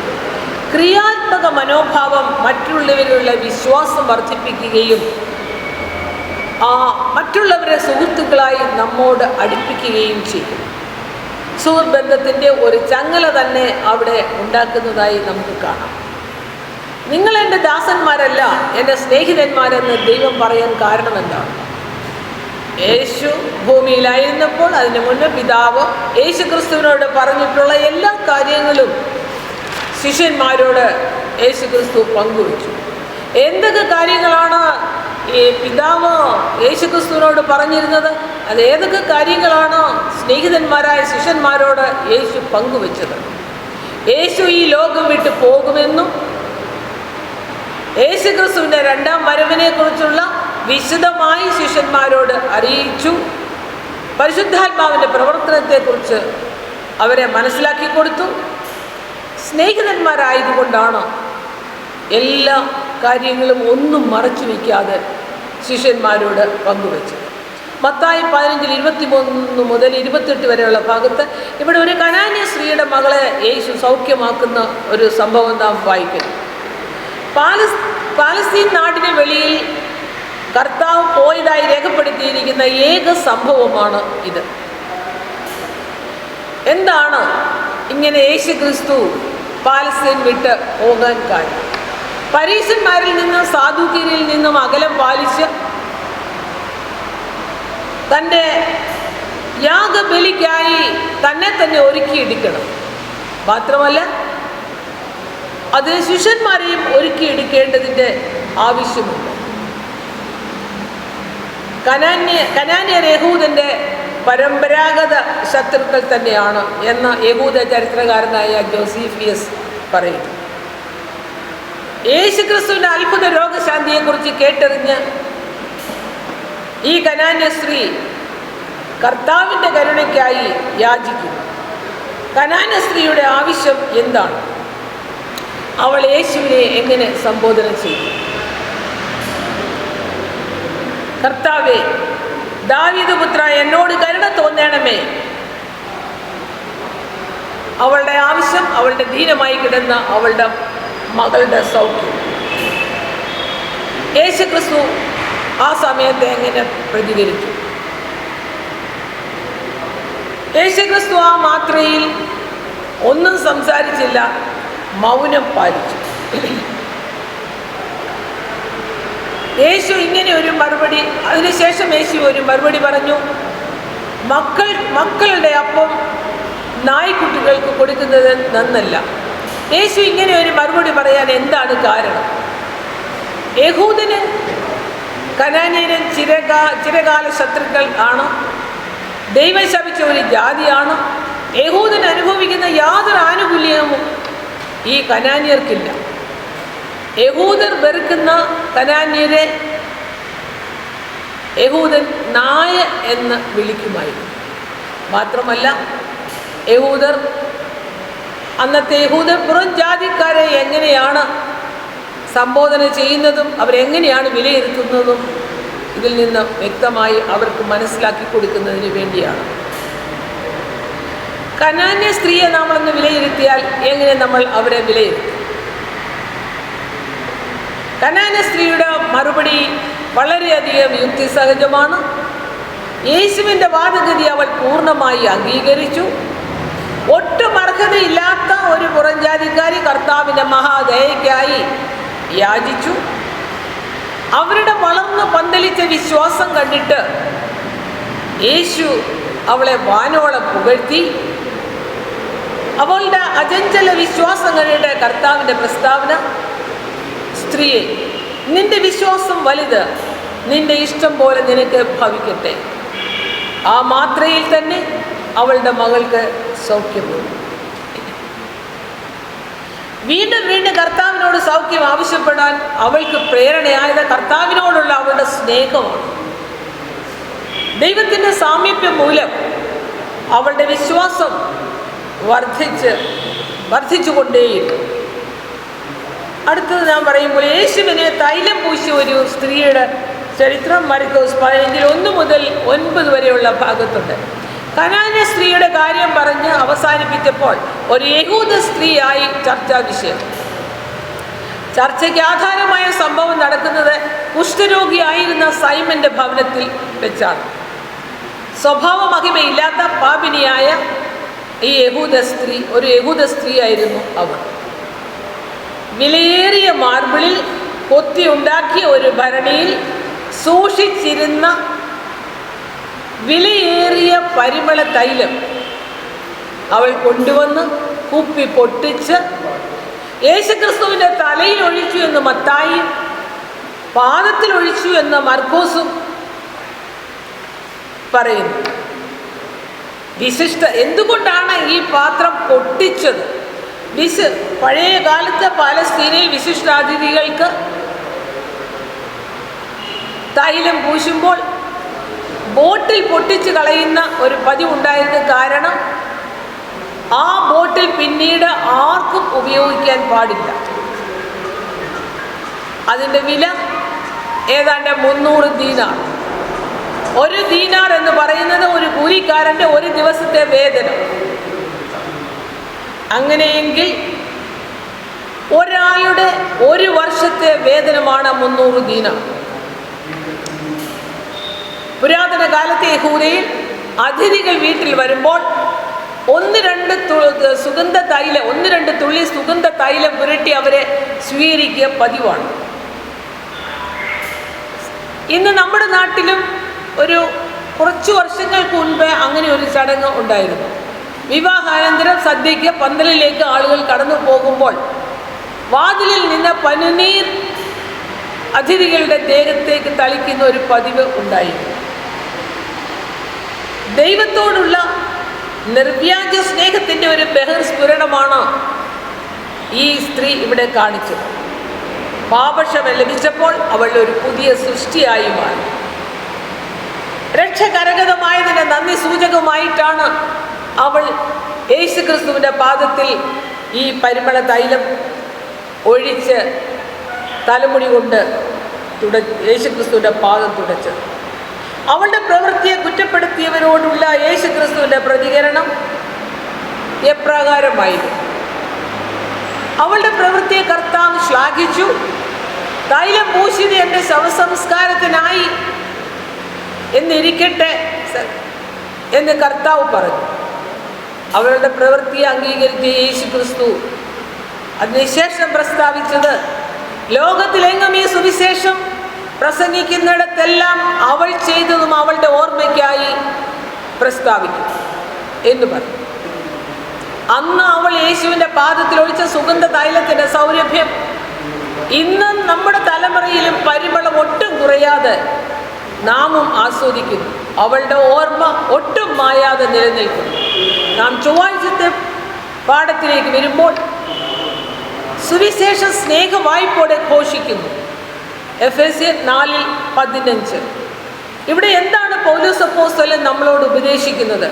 ക്രിയാത്മക മനോഭാവം മറ്റുള്ളവരിലുള്ള വിശ്വാസം വർദ്ധിപ്പിക്കുകയും മറ്റുള്ളവരെ സുഹൃത്തുക്കളായി നമ്മോട് അടുപ്പിക്കുകയും ചെയ്യും. സുഹൃബന്ധത്തിൻ്റെ ഒരു ചങ്ങല തന്നെ അവിടെ ഉണ്ടാക്കുന്നതായി നമുക്ക് കാണാം. നിങ്ങൾ എൻ്റെ ദാസന്മാരല്ല, എൻ്റെ സ്നേഹിതന്മാരെന്ന് ദൈവം പറയാൻ കാരണം എന്താണ്? യേശു ഭൂമിയിലായിരുന്നപ്പോൾ അതിന് മുന്നേ പിതാവ് യേശു ക്രിസ്തുവിനോട് പറഞ്ഞിട്ടുള്ള എല്ലാ കാര്യങ്ങളും ശിഷ്യന്മാരോട് യേശു ക്രിസ്തു പങ്കുവച്ചു. എന്തൊക്കെ കാര്യങ്ങളാണ് ഈ പിതാവ് യേശു ക്രിസ്തുവിനോട് പറഞ്ഞിരുന്നത്? അത് ഏതൊക്കെ കാര്യങ്ങളാണ് സ്നേഹിതന്മാരായ ശിഷ്യന്മാരോട് യേശു പങ്കുവച്ചത്? യേശു ഈ ലോകം വിട്ട് പോകുമെന്നും യേശു ക്രിസ്തുവിൻ്റെ രണ്ടാം വരവിനെ കുറിച്ചുള്ള വിശദമായി ശിഷ്യന്മാരോട് അറിയിച്ചു. പരിശുദ്ധാത്മാവിൻ്റെ പ്രവർത്തനത്തെക്കുറിച്ച് അവരെ മനസ്സിലാക്കി കൊടുത്തു. സ്നേഹിതന്മാരായതുകൊണ്ടാണ് എല്ലാ കാര്യങ്ങളും ഒന്നും മറച്ചു വയ്ക്കാതെ ശിഷ്യന്മാരോട് പങ്കുവച്ചത്. മത്തായി 15:23 മുതൽ 28 വരെയുള്ള ഭാഗത്ത് ഇവിടെ ഒരു കനാന്യ സ്ത്രീയുടെ മകളെ യേശു സൗഖ്യമാക്കുന്ന ഒരു സംഭവം നാം വായിക്കുന്നു. പാലസ്തീൻ നാടിന് വെളിയിൽ കർത്താവ് പോയതായി രേഖപ്പെടുത്തിയിരിക്കുന്ന ഏക സംഭവമാണ് ഇത്. എന്താണ് ഇങ്ങനെ യേശു ക്രിസ്തു പാലസ്തീൻ വിട്ട് പോകാൻ കാര്യം? പരീശന്മാരിൽ നിന്നും സാദൂക്യരിൽ നിന്നും അകലം പാലിച്ച് തൻ്റെ യാഗബലിക്കായി തന്നെ തന്നെ ഒരുക്കിയെടുക്കണം. മാത്രമല്ല അതിന് ശിഷ്യന്മാരെയും ഒരുക്കിയെടുക്കേണ്ടതിൻ്റെ ആവശ്യമുണ്ട്. കനാന്യർ യഹൂദൻ്റെ പരമ്പരാഗത ശത്രുക്കൾ തന്നെയാണ് എന്ന് യഹൂദ ചരിത്രകാരനായ ജോസീഫിയസ് പറയുന്നു. യേശുക്രിസ്തുവിൻ്റെ അത്ഭുത രോഗശാന്തിയെക്കുറിച്ച് കേട്ടറിഞ്ഞ് ഈ കനാന്യ സ്ത്രീ കർത്താവിൻ്റെ കരുണയ്ക്കായി യാചിക്കുന്നു. കനാന്യ സ്ത്രീയുടെ ആവശ്യം എന്താണ്? അവൾ യേശുവിനെ എങ്ങനെ സംബോധന ചെയ്തു? കർത്താവേ, ദാവീദ് പുത്ര, എന്നോട് കരുണ തോന്നണമേ. അവളുടെ ആവശ്യം അവളുടെ ദീനമായി കിടന്ന അവളുടെ മകളുടെ സൗഖ്യം. യേശുക്രിസ്തു ആ സമയത്ത് എങ്ങനെ പ്രതികരിച്ചു? യേശുക്രിസ്തു ആ മാത്രയിൽ ഒന്നും സംസാരിച്ചില്ല, മൗനം പാലിച്ചു. യേശു ഇങ്ങനെ ഒരു മറുപടി, അതിനുശേഷം യേശു ഒരു മറുപടി പറഞ്ഞു, മക്കളുടെ അപ്പം നായ്ക്കുട്ടികൾക്ക് കൊടുക്കുന്നത് നന്നല്ല. യേശു ഇങ്ങനെ ഒരു മറുപടി പറയാൻ എന്താണ് കാരണം? യഹൂദന് കനാന്യരും ചിരകാല ശത്രുക്കൾ ആണ്. ദൈവം ശപിച്ച ഒരു ജാതിയാണ്. യഹൂദൻ അനുഭവിക്കുന്ന യാതൊരു ആനുകൂല്യവും ഈ കനാന്യർക്കില്ല. യഹൂദർ വെറുക്കുന്ന കനാന്യരെ യഹൂദൻ നായ എന്ന് വിളിക്കുമായിരുന്നു. മാത്രമല്ല അന്നത്തെ യഹൂദർ പുറം ജാതിക്കാരെ എങ്ങനെയാണ് സംബോധന ചെയ്യുന്നതും അവരെങ്ങനെയാണ് വിലയിരുത്തുന്നതും ഇതിൽ നിന്ന് വ്യക്തമായി അവർക്ക് മനസ്സിലാക്കി കൊടുക്കുന്നതിന് വേണ്ടിയാണ്. കനാന്യ സ്ത്രീയെ നമ്മളൊന്ന് വിലയിരുത്തിയാൽ എങ്ങനെ നമ്മൾ അവരെ വിലയിരുത്തും? കനാന്യ സ്ത്രീയുടെ മറുപടി വളരെയധികം യുക്തിസഹജമാണ്. യേശുവിൻ്റെ വാദഗതി അവൾ പൂർണ്ണമായി അംഗീകരിച്ചു. ഒട്ടും അർഹതയില്ലാത്ത ഒരു പുറംജാതിക്കാരി കർത്താവിൻ്റെ മഹാദയയ്ക്കായി യാചിച്ചു. അവരുടെ വളർന്നു പന്തലിച്ച വിശ്വാസം കണ്ടിട്ട് യേശു അവളെ വാനോളം പുകഴ്ത്തി. അവളുടെ അചഞ്ചല വിശ്വാസം കണ്ടിട്ട് കർത്താവിൻ്റെ പ്രസ്താവന, സ്ത്രീയെ, നിന്റെ വിശ്വാസം വലുത്, നിന്റെ ഇഷ്ടം പോലെ നിനക്ക് ഭവിക്കട്ടെ. ആ മാത്രയിൽ തന്നെ അവളുടെ മകൾക്ക് സൗഖ്യം വന്നു. വീണ്ടും വീണ്ടും കർത്താവിനോട് സൗഖ്യം ആവശ്യപ്പെടാൻ അവൾക്ക് പ്രേരണയായത് കർത്താവിനോടുള്ള അവളുടെ സ്നേഹമാണ്. ദൈവത്തിൻ്റെ സാമീപ്യം മൂലം അവളുടെ വിശ്വാസം വർദ്ധിച്ചുകൊണ്ടേയിരുന്നു. അടുത്തത് ഞാൻ പറയുമ്പോൾ യേശുവിനെ തൈലം പൂശിയ ഒരു സ്ത്രീയുടെ ചരിത്രം മർക്കോസ് 15 മുതൽ 9 വരെയുള്ള ഭാഗത്തുണ്ട്. കനാന്യ സ്ത്രീയുടെ കാര്യം പറഞ്ഞ് അവസാനിപ്പിച്ചപ്പോൾ ഒരു യഹൂദ സ്ത്രീയായി ചർച്ചാ വിഷയം. ചർച്ചയ്ക്ക് ആധാരമായ സംഭവം നടക്കുന്നത് കുഷ്ഠരോഗിയായിരുന്ന സൈമന്റെ ഭവനത്തിൽ വെച്ചാണ്. സ്വഭാവ മഹിമയില്ലാത്ത പാപിനിയായ ഈ ഒരു യഹൂദ സ്ത്രീയായിരുന്നു അവർ. വിലയേറിയ മാർബിളിൽ കൊത്തിയുണ്ടാക്കിയ ഒരു ഭരണിയിൽ സൂക്ഷിച്ചിരുന്ന വിലയേറിയ പരിമള തൈലം അവൾ കൊണ്ടുവന്ന് കുപ്പി പൊട്ടിച്ച് യേശുക്രിസ്തുവിൻ്റെ തലയിൽ ഒഴിച്ചു എന്ന് മത്തായിയും പാദത്തിൽ ഒഴിച്ചു എന്ന് മർക്കോസും പറയുന്നു. എന്തുകൊണ്ടാണ് ഈ പാത്രം പൊട്ടിച്ചത്? പഴയ കാലത്ത് പാലസ്തീനയിൽ വിശിഷ്ടാതിഥികൾക്ക് തൈലം പൂശുമ്പോൾ ബോട്ടിൽ പൊട്ടിച്ച് കളയുന്ന ഒരു പതിവുണ്ടായിരുന്നു. കാരണം ആ ബോട്ടിൽ പിന്നീട് ആർക്കും ഉപയോഗിക്കാൻ പാടില്ല. അതിൻ്റെ വില ഏതാണ്ട് 300 ദീനാർ. ഒരു ദീനാർ എന്ന് പറയുന്നത് ഒരു കൂലിക്കാരൻ്റെ ഒരു ദിവസത്തെ വേതനം. അങ്ങനെയെങ്കിൽ ഒരാളുടെ ഒരു വർഷത്തെ വേതനമാണ് 300 ദീനാർ. പുരാതന കാലത്തെ യഹൂദയിൽ അതിഥികൾ വീട്ടിൽ വരുമ്പോൾ 1-2 തുള്ളി സുഗന്ധ തൈലം പുരട്ടി അവരെ സ്വീകരിക്കുക പതിവാണ്. ഇന്ന് നമ്മുടെ നാട്ടിലും കുറച്ച് വർഷങ്ങൾക്ക് മുൻപ് അങ്ങനെ ഒരു ചടങ്ങ് ഉണ്ടായിരുന്നു. വിവാഹാനന്തരം സദ്യയ്ക്ക് പന്തലിലേക്ക് ആളുകൾ കടന്നു പോകുമ്പോൾ വാതിലിൽ നിന്ന് പനിനീർ അതിഥികളുടെ ദേഹത്തേക്ക് തളിക്കുന്ന ഒരു പതിവ് ഉണ്ടായിരുന്നു. ദൈവത്തോടുള്ള നിർവ്യാജ സ്നേഹത്തിൻ്റെ ഒരു ബഹിർസ്ഫുരണമാണ് ഈ സ്ത്രീ ഇവിടെ കാണിച്ചത്. പാപക്ഷമ ലഭിച്ചപ്പോൾ അവൾ ഒരു പുതിയ സൃഷ്ടിയായി മാറി. രക്ഷ കരഗതമായതിൻ്റെ നന്ദി സൂചകമായിട്ടാണ് അവൾ യേശുക്രിസ്തുവിൻ്റെ പാദത്തിൽ ഈ പരിമള തൈലം ഒഴിച്ച് തലമുടി കൊണ്ട് യേശുക്രിസ്തുവിൻ്റെ പാദം തുടച്ചത്. അവളുടെ പ്രവൃത്തിയെ കുറ്റപ്പെടുത്തിയവരോടുള്ള യേശുക്രിസ്തുവിൻ്റെ പ്രതികരണം എപ്രകാരമായിരുന്നു? അവളുടെ പ്രവൃത്തിയെ കർത്താവ് ശ്ലാഘിച്ചു. തൈലം പൂശിയത് എൻ്റെ ശവസംസ്കാരത്തിനായി എന്നിരിക്കട്ടെ എന്ന് കർത്താവ് പറഞ്ഞു. അവളുടെ പ്രവൃത്തിയെ അംഗീകരിച്ച യേശുക്രിസ്തു അതിനുശേഷം പ്രസ്താവിച്ചത്, ലോകത്തിലെങ്ങും ഈ സുവിശേഷം പ്രസംഗിക്കുന്നിടത്തെല്ലാം അവൾ ചെയ്തതും അവളുടെ ഓർമ്മയ്ക്കായി പ്രസ്താവിക്കും എന്ന് പറഞ്ഞു. അന്ന് അവൾ യേശുവിൻ്റെ പാദത്തിൽ ഒഴിച്ച സുഗന്ധ തൈലത്തിൻ്റെ സൗരഭ്യം ഇന്നും നമ്മുടെ തലമുറയിലും പരിമളം ഒട്ടും കുറയാതെ നാമും ആസ്വദിക്കുന്നു. അവളുടെ ഓർമ്മ ഒട്ടും മായാതെ നിലനിൽക്കുന്നു. നാം ചൊവ്വാഴ്ചത്തെ പാഠത്തിലേക്ക് വരുമ്പോൾ സുവിശേഷ സ്നേഹ വായ്പോടെ ഘോഷിക്കുന്നു. എഫെസ്യർ 4:15. ഇവിടെ എന്താണ് പൗലോസ് അപ്പോസ്തലൻ നമ്മളോട് ഉപദേശിക്കുന്നത്?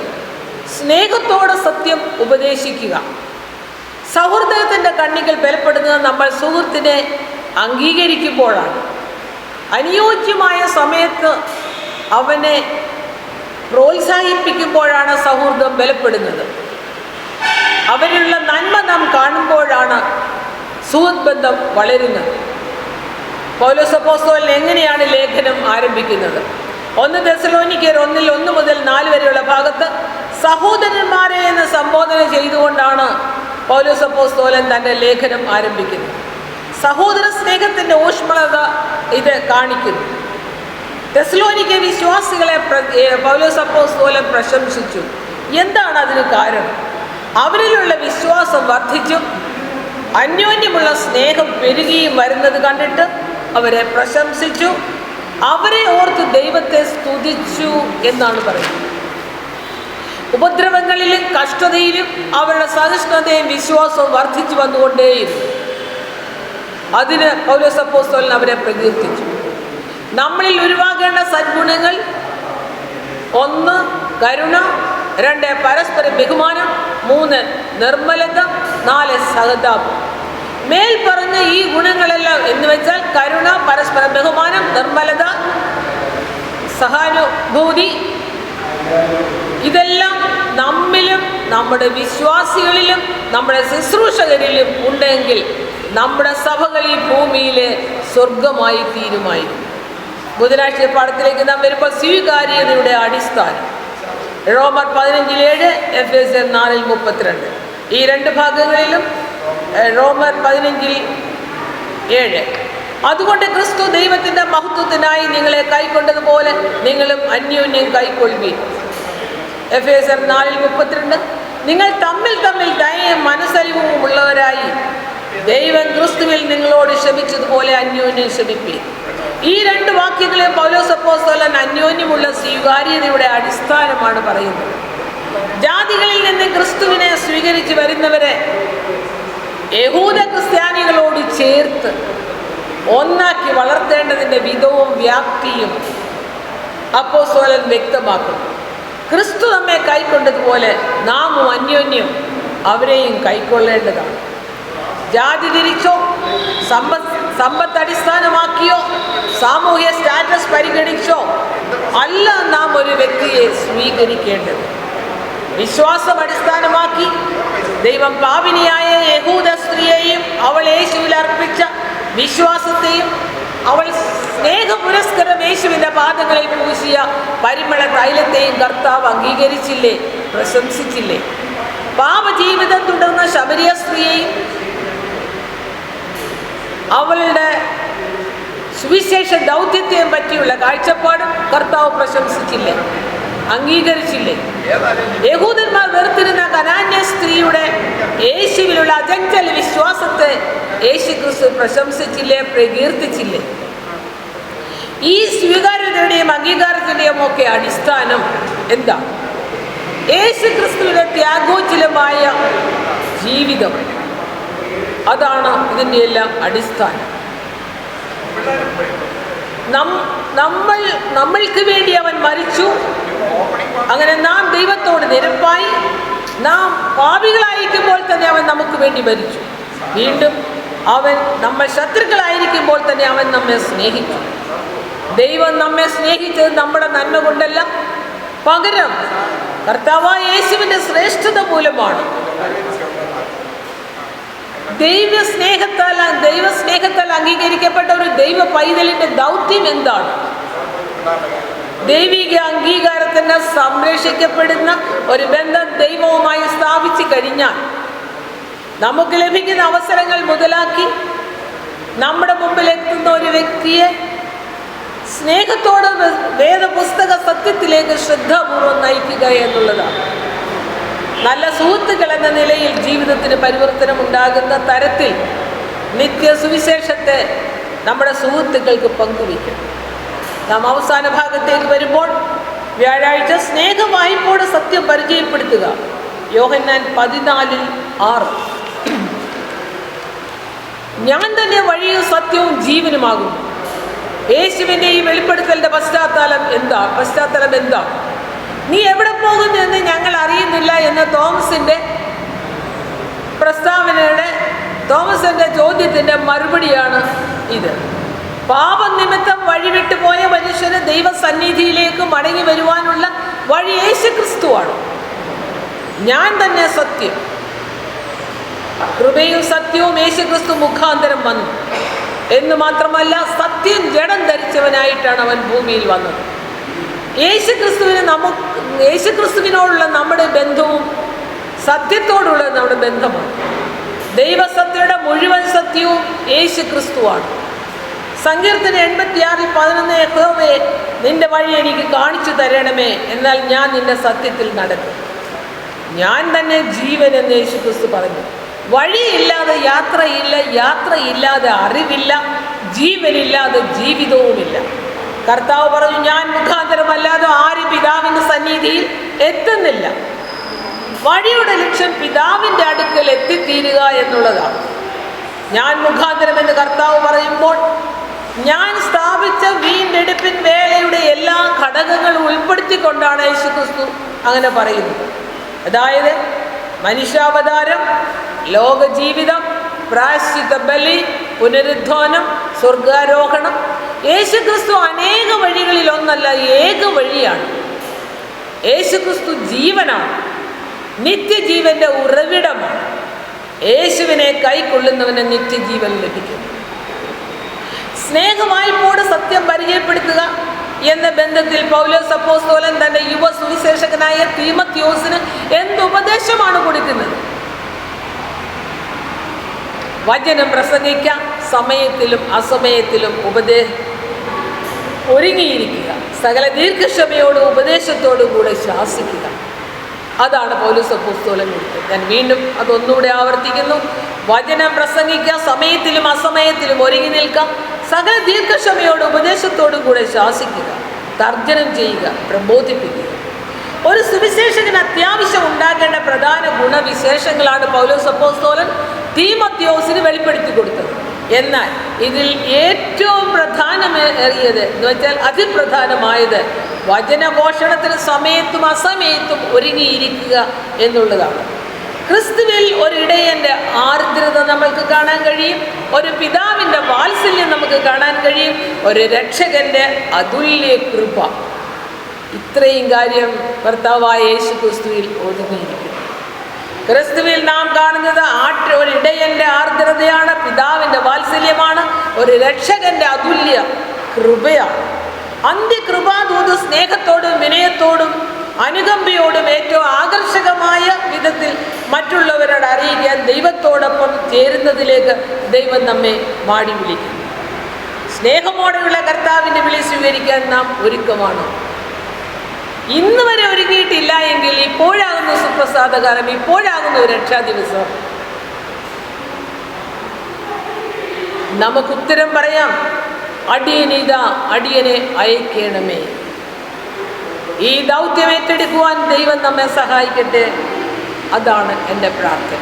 സ്നേഹത്തോടെ സത്യം ഉപദേശിക്കുക. സൗഹൃദത്തിൻ്റെ കണ്ണികൾ ബലപ്പെടുന്നത് നമ്മൾ സുഹൃത്തിനെ അംഗീകരിക്കുമ്പോഴാണ്. അനുയോജ്യമായ സമയത്ത് അവനെ പ്രോത്സാഹിപ്പിക്കുമ്പോഴാണ് സൗഹൃദം ബലപ്പെടുന്നത്. അവരിലുള്ള നന്മ നാം കാണുമ്പോഴാണ് സുഹൃത്ത് ബന്ധം വളരുന്നത്. പൗലോസ് അപ്പോസ്തലൻ എങ്ങനെയാണ് ലേഖനം ആരംഭിക്കുന്നത്? 1 തെസ്സലോനിക്കർ 1:1-4 വരെയുള്ള ഭാഗത്ത് സഹോദരന്മാരെ എന്ന് സംബോധന ചെയ്തുകൊണ്ടാണ് പൗലോസ് അപ്പോസ്തലൻ തൻ്റെ ലേഖനം ആരംഭിക്കുന്നത്. സഹോദര സ്നേഹത്തിൻ്റെ ഊഷ്മളത ഇത് കാണിക്കുന്നു. തെസ്സലോനിക്ക വിശ്വാസികളെ പൗലോസ് അപ്പോസ്തലൻ പ്രശംസിച്ചു. എന്താണ് അതിന് കാരണം? അവരിലുള്ള വിശ്വാസം വർദ്ധിച്ചു, അന്യോന്യമുള്ള സ്നേഹം പെരുകിയും വരുന്നത് കണ്ടിട്ട് അവരെ പ്രശംസിച്ചു, അവരെ ഓർത്ത് ദൈവത്തെ സ്തുതിച്ചു എന്നാണ് പറയുന്നത്. ഉപദ്രവങ്ങളിലും കഷ്ടതയിലും അവരുടെ സഹിഷ്ണുതയും വിശ്വാസവും വർദ്ധിച്ചു വന്നുകൊണ്ടേയിരുന്നു. അതിന് പൗലോസ് അപ്പോസ്തലൻ അവരെ പ്രകീർത്തിച്ചു. നമ്മളിൽ ഉരുവാകേണ്ട സദ്ഗുണങ്ങൾ: 1 കരുണ, 2 പരസ്പര ബഹുമാനം, 3 നിർമ്മലത, 4 സഹതാപം. മേൽ പറഞ്ഞ ഈ ഗുണങ്ങളെല്ലാം എന്ന് വെച്ചാൽ കരുണ, പരസ്പര ബഹുമാനം, നിർമ്മലത, സഹാനുഭൂതി, ഇതെല്ലാം നമ്മിലും നമ്മുടെ വിശ്വാസികളിലും നമ്മുടെ ശുശ്രൂഷകരിലും ഉണ്ടെങ്കിൽ നമ്മുടെ സഭകൾ ഈ ഭൂമിയിലെ സ്വർഗമായി തീരുമായിരുന്നു. ബുധനാഴ്ച പാഠത്തിലേക്ക് നാം വരുമ്പോൾ സ്വീകാര്യതയുടെ അടിസ്ഥാനം റോമർ 15:7, എഫെസ്യർ 4:32. ഈ 2 ഭാഗങ്ങളിലും റോമർ 15:7. അതുകൊണ്ട് ക്രിസ്തു ദൈവത്തിൻ്റെ മഹത്വത്തിനായി നിങ്ങളെ കൈക്കൊണ്ടതുപോലെ നിങ്ങളും അന്യോന്യം കൈക്കൊള്ളുകയും. എഫെസ്യർ 4:32. നിങ്ങൾ തമ്മിൽ ദയയും മനസ്സലിവും ഉള്ളവരായി ദൈവം ക്രിസ്തുവിൽ നിങ്ങളോട് ക്ഷമിച്ചതുപോലെ അന്യോന്യം ക്ഷമിപ്പീൻ. ഈ 2 വാക്യങ്ങളെ പൗലോസ് അപ്പോസ്തലൻ അന്യോന്യമുള്ള സ്വീകാര്യതയുടെ അടിസ്ഥാനമാണ് പറയുന്നത്. ജാതികളിൽ നിന്ന് ക്രിസ്തുവിനെ സ്വീകരിച്ച് വരുന്നവരെ യഹൂദ ക്രിസ്ത്യാനികളോട് ചേർത്ത് ഒന്നാക്കി വളർത്തേണ്ടതിൻ്റെ വിധവും വ്യാപ്തിയും അപ്പോസ്തലൻ വ്യക്തമാക്കുന്നു. ക്രിസ്തു നമ്മെ കൈക്കൊണ്ടതുപോലെ നാമും അന്യോന്യം അവരെയും കൈക്കൊള്ളേണ്ടതാണ്. ജാതി തിരിച്ചോ സമ്പത്ത് അടിസ്ഥാനമാക്കിയോ സാമൂഹ്യ സ്റ്റാറ്റസ് പരിഗണിച്ചോ അല്ല നാം ഒരു വ്യക്തിയെ സ്വീകരിക്കേണ്ടത്. വിശ്വാസം അടിസ്ഥാനമാക്കി ദൈവം പാപിനിയായ യഹൂദ സ്ത്രീയെയും അവൾ യേശുവിൽ അർപ്പിച്ച വിശ്വാസത്തെയും അവൾ സ്നേഹപുരസ്കരം യേശുവിൻ്റെ പാദങ്ങളിൽ പൂശിയ പരിമള തൈലത്തെയും കർത്താവ് അംഗീകരിച്ചില്ലേ, പ്രശംസിച്ചില്ലേ? പാപജീവിതം തുടർന്ന ശബരിയ സ്ത്രീയെയും അവളുടെ സുവിശേഷ ദൗത്യത്തെയും പറ്റിയുള്ള കാഴ്ചപ്പാടും കർത്താവ് പ്രശംസിച്ചില്ലേ, അംഗീകരിച്ചില്ലേ? യഹൂദന്മാർ വെറുത്തിരുന്ന കനാന്യ സ്ത്രീയുടെ യേശുവിലുള്ള അചഞ്ചല വിശ്വാസത്തെ യേശു ക്രിസ്തു പ്രശംസിച്ചില്ലേ, പ്രകീർത്തിച്ചില്ലേ? ഈ സ്വീകാര്യതയുടെയും അംഗീകാരത്തിൻ്റെയും ഒക്കെ അടിസ്ഥാനം എന്താ? യേശു ക്രിസ്തുവിന്റെ ത്യാഗോജ്വലമായ ജീവിതം. അതാണ് ഇതിൻ്റെ എല്ലാം അടിസ്ഥാനം. നമ്മൾക്ക് വേണ്ടി അവൻ മരിച്ചു. അങ്ങനെ നാം ദൈവത്തോട് നിരപ്പായി. നാം പാപികളായിരിക്കുമ്പോൾ തന്നെ അവൻ നമുക്ക് വേണ്ടി മരിച്ചു. വീണ്ടും അവൻ നമ്മൾ ശത്രുക്കളായിരിക്കുമ്പോൾ തന്നെ അവൻ നമ്മെ സ്നേഹിച്ചു. ദൈവം നമ്മെ സ്നേഹിച്ചത് നമ്മുടെ നന്മ കൊണ്ടല്ല, പകരം കർത്താവായ യേശുവിൻ്റെ ശ്രേഷ്ഠത മൂലമാണ്. ദൈവസ്നേഹത്താൽ അംഗീകരിക്കപ്പെട്ട ഒരു ദൈവ പൈതലിൻ്റെ ദൗത്യം എന്താണ്? ദൈവിക അംഗീകാരത്തിന് സംരക്ഷിക്കപ്പെടുന്ന ഒരു ബന്ധം ദൈവവുമായി സ്ഥാപിച്ചു കഴിഞ്ഞാൽ നമുക്ക് ലഭിക്കുന്ന അവസരങ്ങൾ മുതലാക്കി നമ്മുടെ മുമ്പിൽ എത്തുന്ന ഒരു വ്യക്തിയെ സ്നേഹത്തോടെ വേദപുസ്തക സത്യത്തിലേക്ക് ശ്രദ്ധാപൂർവം നയിക്കുക എന്നുള്ളതാണ്. നല്ല സുഹൃത്തുക്കൾ എന്ന നിലയിൽ ജീവിതത്തിന് പരിവർത്തനമുണ്ടാകുന്ന തരത്തിൽ നിത്യ സുവിശേഷത്തെ നമ്മുടെ സുഹൃത്തുക്കൾക്ക് പങ്കുവയ്ക്കണം. നാം അവസാന ഭാഗത്തേക്ക് വരുമ്പോൾ വ്യാഴാഴ്ച സ്നേഹവായ്പോടെ സത്യം പരിചയപ്പെടുത്തുക. യോഹന്നാൻ 14:6. ഞാൻ തന്നെ വഴിയും സത്യവും ജീവനുമാകുന്നു. യേശുവിൻ്റെ ഈ വെളിപ്പെടുത്തലിൻ്റെ പശ്ചാത്തലം എന്താ? നീ എവിടെ പോകുന്നു എന്ന് ഞങ്ങൾ അറിയുന്നില്ല എന്ന തോമസിന്റെ ചോദ്യത്തിൻ്റെ മറുപടിയാണ് ഇത്. പാപം നിമിത്തം വഴിവിട്ടു പോയ മനുഷ്യന് ദൈവസന്നിധിയിലേക്ക് മടങ്ങി വരുവാനുള്ള വഴി യേശുക്രിസ്തുവാണ്. ഞാൻ തന്നെ സത്യം. കൃപയും സത്യവും യേശുക്രിസ്തു മുഖാന്തരം വന്നു എന്ന് മാത്രമല്ല, സത്യം ജഡം ധരിച്ചവനായിട്ടാണ് അവൻ ഭൂമിയിൽ വന്നത്. യേശുക്രിസ്തുവിനോടുള്ള നമ്മുടെ ബന്ധവും സത്യത്തോടുള്ള നമ്മുടെ ബന്ധമാണ്. ദൈവസത്യയുടെ മുഴുവൻ സത്യവും യേശുക്രിസ്തുവാണ്. സങ്കീർത്തനം 86:11 യഹോവേ, നിന്റെ വഴി എനിക്ക് കാണിച്ചു തരണമേ, എന്നാൽ ഞാൻ നിന്റെ സത്യത്തിൽ നടക്കും. ഞാൻ തന്നെ ജീവൻ എന്ന് യേശുക്രിസ്തു പറഞ്ഞു. വഴിയില്ലാതെ യാത്രയില്ല, യാത്രയില്ലാതെ അറിവില്ല, ജീവനില്ലാതെ ജീവിതവുമില്ല. കർത്താവ് പറഞ്ഞു, ഞാൻ മുഖാന്തരമല്ലാതെ ആരും പിതാവിൻ്റെ സന്നിധിയിൽ എത്തുന്നില്ല. വഴിയുടെ ലക്ഷ്യം പിതാവിൻ്റെ അടുക്കൽ എത്തിത്തീരുക എന്നുള്ളതാണ്. ഞാൻ മുഖാന്തരം എന്ന് കർത്താവ് പറയുമ്പോൾ ഞാൻ സ്ഥാപിച്ച വീണ്ടെടുപ്പിൻ വേലയുടെ എല്ലാ ഘടകങ്ങളും ഉൾപ്പെടുത്തിക്കൊണ്ടാണ് യേശുക്രിസ്തു അങ്ങനെ പറയുന്നത്. അതായത് മനുഷ്യാവതാരം, ലോകജീവിതം, പ്രായശ്ചിത്ത ബലി, പുനരുദ്ധാനം, സ്വർഗാരോഹണം. യേശുക്രിസ്തു അനേക വഴികളിൽ ഒന്നല്ല, ഏക വഴിയാണ്. യേശുക്രിസ്തു ജീവനാണ്, നിത്യജീവന്റെ ഉറവിടമാണ്. യേശുവിനെ കൈക്കൊള്ളുന്നവന് നിത്യജീവൻ ലഭിക്കും. സ്നേഹവായ്പോട് സത്യം പരിചയപ്പെടുത്തുക എന്ന ബന്ധത്തിൽ പൗലോസ് അപ്പോസ്തലൻ തന്റെ യുവ സുവിശേഷകനായ തീമോഥെയോസിന് എന്തുപദേശമാണ് കൊടുക്കുന്നത്? വചനം പ്രസംഗിക്കാം, സമയത്തിലും അസമയത്തിലും ഒരുങ്ങിയിരിക്കുക, സകല ദീർഘക്ഷമയോടും ഉപദേശത്തോടും കൂടെ ശാസിക്കുക. അതാണ് പൗലോസ് അപ്പോസ്തലൻ കൊടുത്തത്. ഞാൻ വീണ്ടും അതൊന്നുകൂടെ ആവർത്തിക്കുന്നു. വചനം പ്രസംഗിക്കാം, സമയത്തിലും അസമയത്തിലും ഒരുങ്ങി നിൽക്കാം, സകല ദീർഘക്ഷമയോടും ഉപദേശത്തോടും കൂടെ ശാസിക്കുക, തർജ്ജനം ചെയ്യുക, പ്രബോധിപ്പിക്കുക. ഒരു സുവിശേഷകന് അത്യാവശ്യം ഉണ്ടാകേണ്ട പ്രധാന ഗുണവിശേഷങ്ങളാണ് പൗലോസ് അപ്പോസ്തലൻ തീമോഥെയോസിന് വെളിപ്പെടുത്തി കൊടുത്തത്. എന്നാൽ ഇതിൽ ഏറ്റവും പ്രധാനമേറിയത് എന്ന് വെച്ചാൽ അതിപ്രധാനമായത് വചനഘോഷണത്തിന് സമയത്തും അസമയത്തും ഒരുങ്ങിയിരിക്കുക എന്നുള്ളതാണ്. ക്രിസ്തുവിൽ ഒരു ഇടയൻ്റെ ആർദ്രത നമുക്ക് കാണാൻ കഴിയും, ഒരു പിതാവിൻ്റെ വാത്സല്യം നമുക്ക് കാണാൻ കഴിയും, ഒരു രക്ഷകൻ്റെ അതുല്യ കൃപ. ഇത്രയും കാര്യം കർത്താവായ യേശു ക്രിസ്തുവിൽ ഒതുങ്ങിയിരിക്കുന്നു. ക്രിസ്തുവിൽ നാം കാണുന്നത് ഒരു ഇടയൻ്റെ ആർദ്രതയാണ്, പിതാവിൻ്റെ വാത്സല്യമാണ്, ഒരു രക്ഷകൻ്റെ അതുല്യ കൃപയാണ്. അന്ത്യകൃപാദൂത് സ്നേഹത്തോടും വിനയത്തോടും അനുകമ്പയോടും ഏറ്റവും ആകർഷകമായ വിധത്തിൽ മറ്റുള്ളവരോട് അറിയിക്കാൻ ദൈവത്തോടൊപ്പം ചേരുന്നതിലേക്ക് ദൈവം നമ്മെ മാടി വിളിക്കുന്നു. സ്നേഹമോടെയുള്ള കർത്താവിൻ്റെ വിളി സ്വീകരിക്കാൻ നാം ഒരുക്കമാണ്. ഇന്ന് വരെ ഒരുങ്ങിയിട്ടില്ല എങ്കിൽ ഇപ്പോഴാകുന്ന സുപ്രസാദകാലം, ഇപ്പോഴാകുന്ന ഒരു രക്ഷാ ദിവസം. നമുക്കുത്തരം പറയാം, അടിയനിതാ, അടിയനെ അയക്കണമേ. ഈ ദൗത്യം ഏറ്റെടുക്കുവാൻ ദൈവം നമ്മെ സഹായിക്കട്ടെ. അതാണ് എൻ്റെ പ്രാർത്ഥന.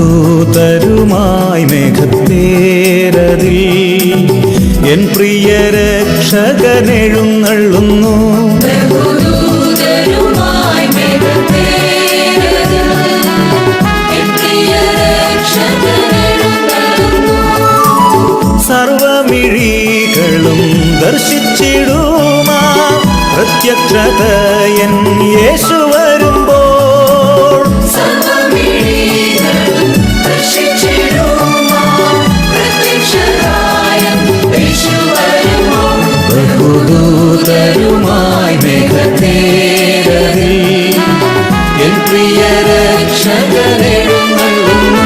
ബഹുദൂതരുമായി മേഘത്തേരതിൽ എൻ പ്രിയ രക്ഷകനെഴുന്നള്ളുന്നു. ബഹുദൂതരുമായി മേഘത്തേരതിൽ ദർശിച്ചിടുമാ പ്രത്യക്ഷത എൻ യേശു വരുമ്പോൾ. ബഹുദൂതരുമായി മേഘത്തേരതിൽ എൻ പ്രിയ രക്ഷകനെഴുന്നള്ളുന്നു.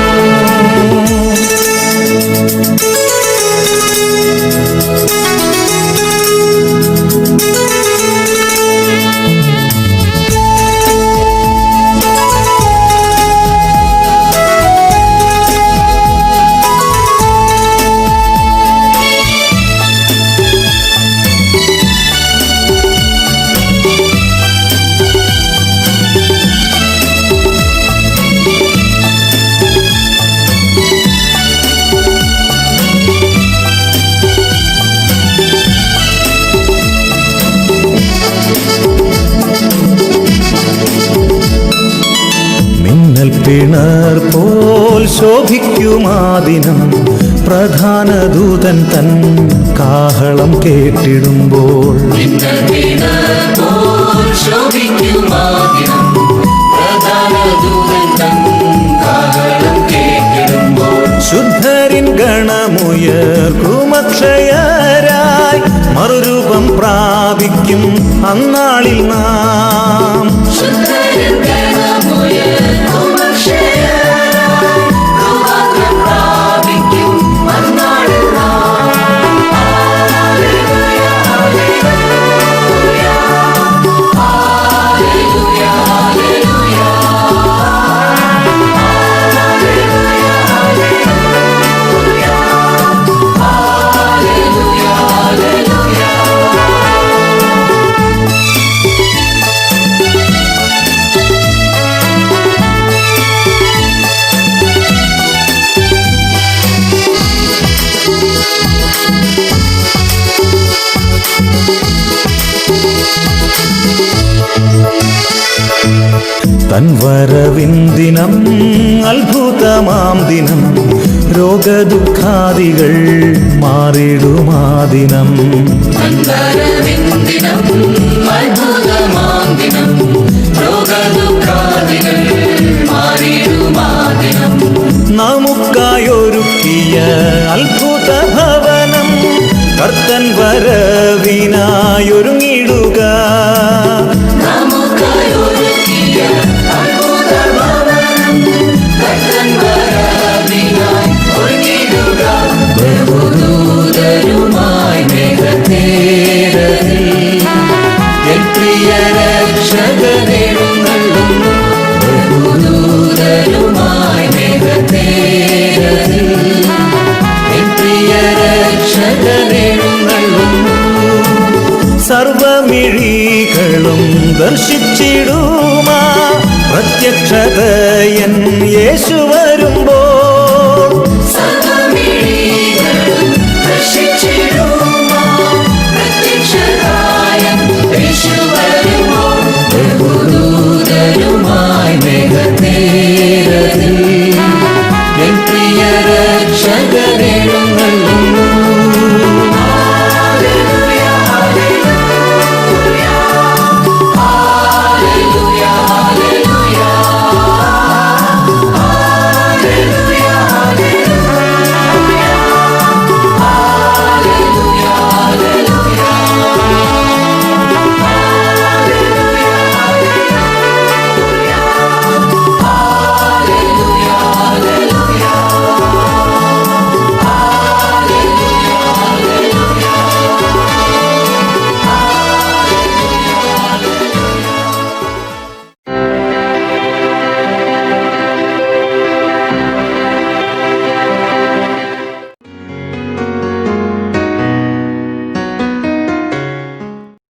പിണർ പോൽ ശോഭിക്കുമാദിനം പ്രധാന ദൂതൻ തൻ കാഹളം കേട്ടിടുമ്പോൾ. ശുദ്ധരിൻ ഗണമുയർക്കുമക്ഷയരായി മറുരൂപം പ്രാപിക്കും അന്നാളിൽ നാം. തൻ വരവിൻ ദിനം അത്ഭുതമാം ദിനം രോഗദുഃഖാദികൾ മാറിടുമാദിനം. നമുക്കായൊരുക്കിയ അത്ഭുത ഭവനം കർത്തൻ വരവിനായൊരുങ്ങിടുക. ബഹുദൂതരുമായി മേഘത്തേരതിൽ എൻ പ്രിയ രക്ഷകനെഴുന്നള്ളുന്നു. ബഹുദൂതരുമായി മേഘത്തേരതിൽ എൻ പ്രിയ രക്ഷകനെഴുന്നള്ളുന്നു. സർവമിഴികളും ദർശിച്ചിടുമാ പ്രത്യക്ഷത എൻ യേശു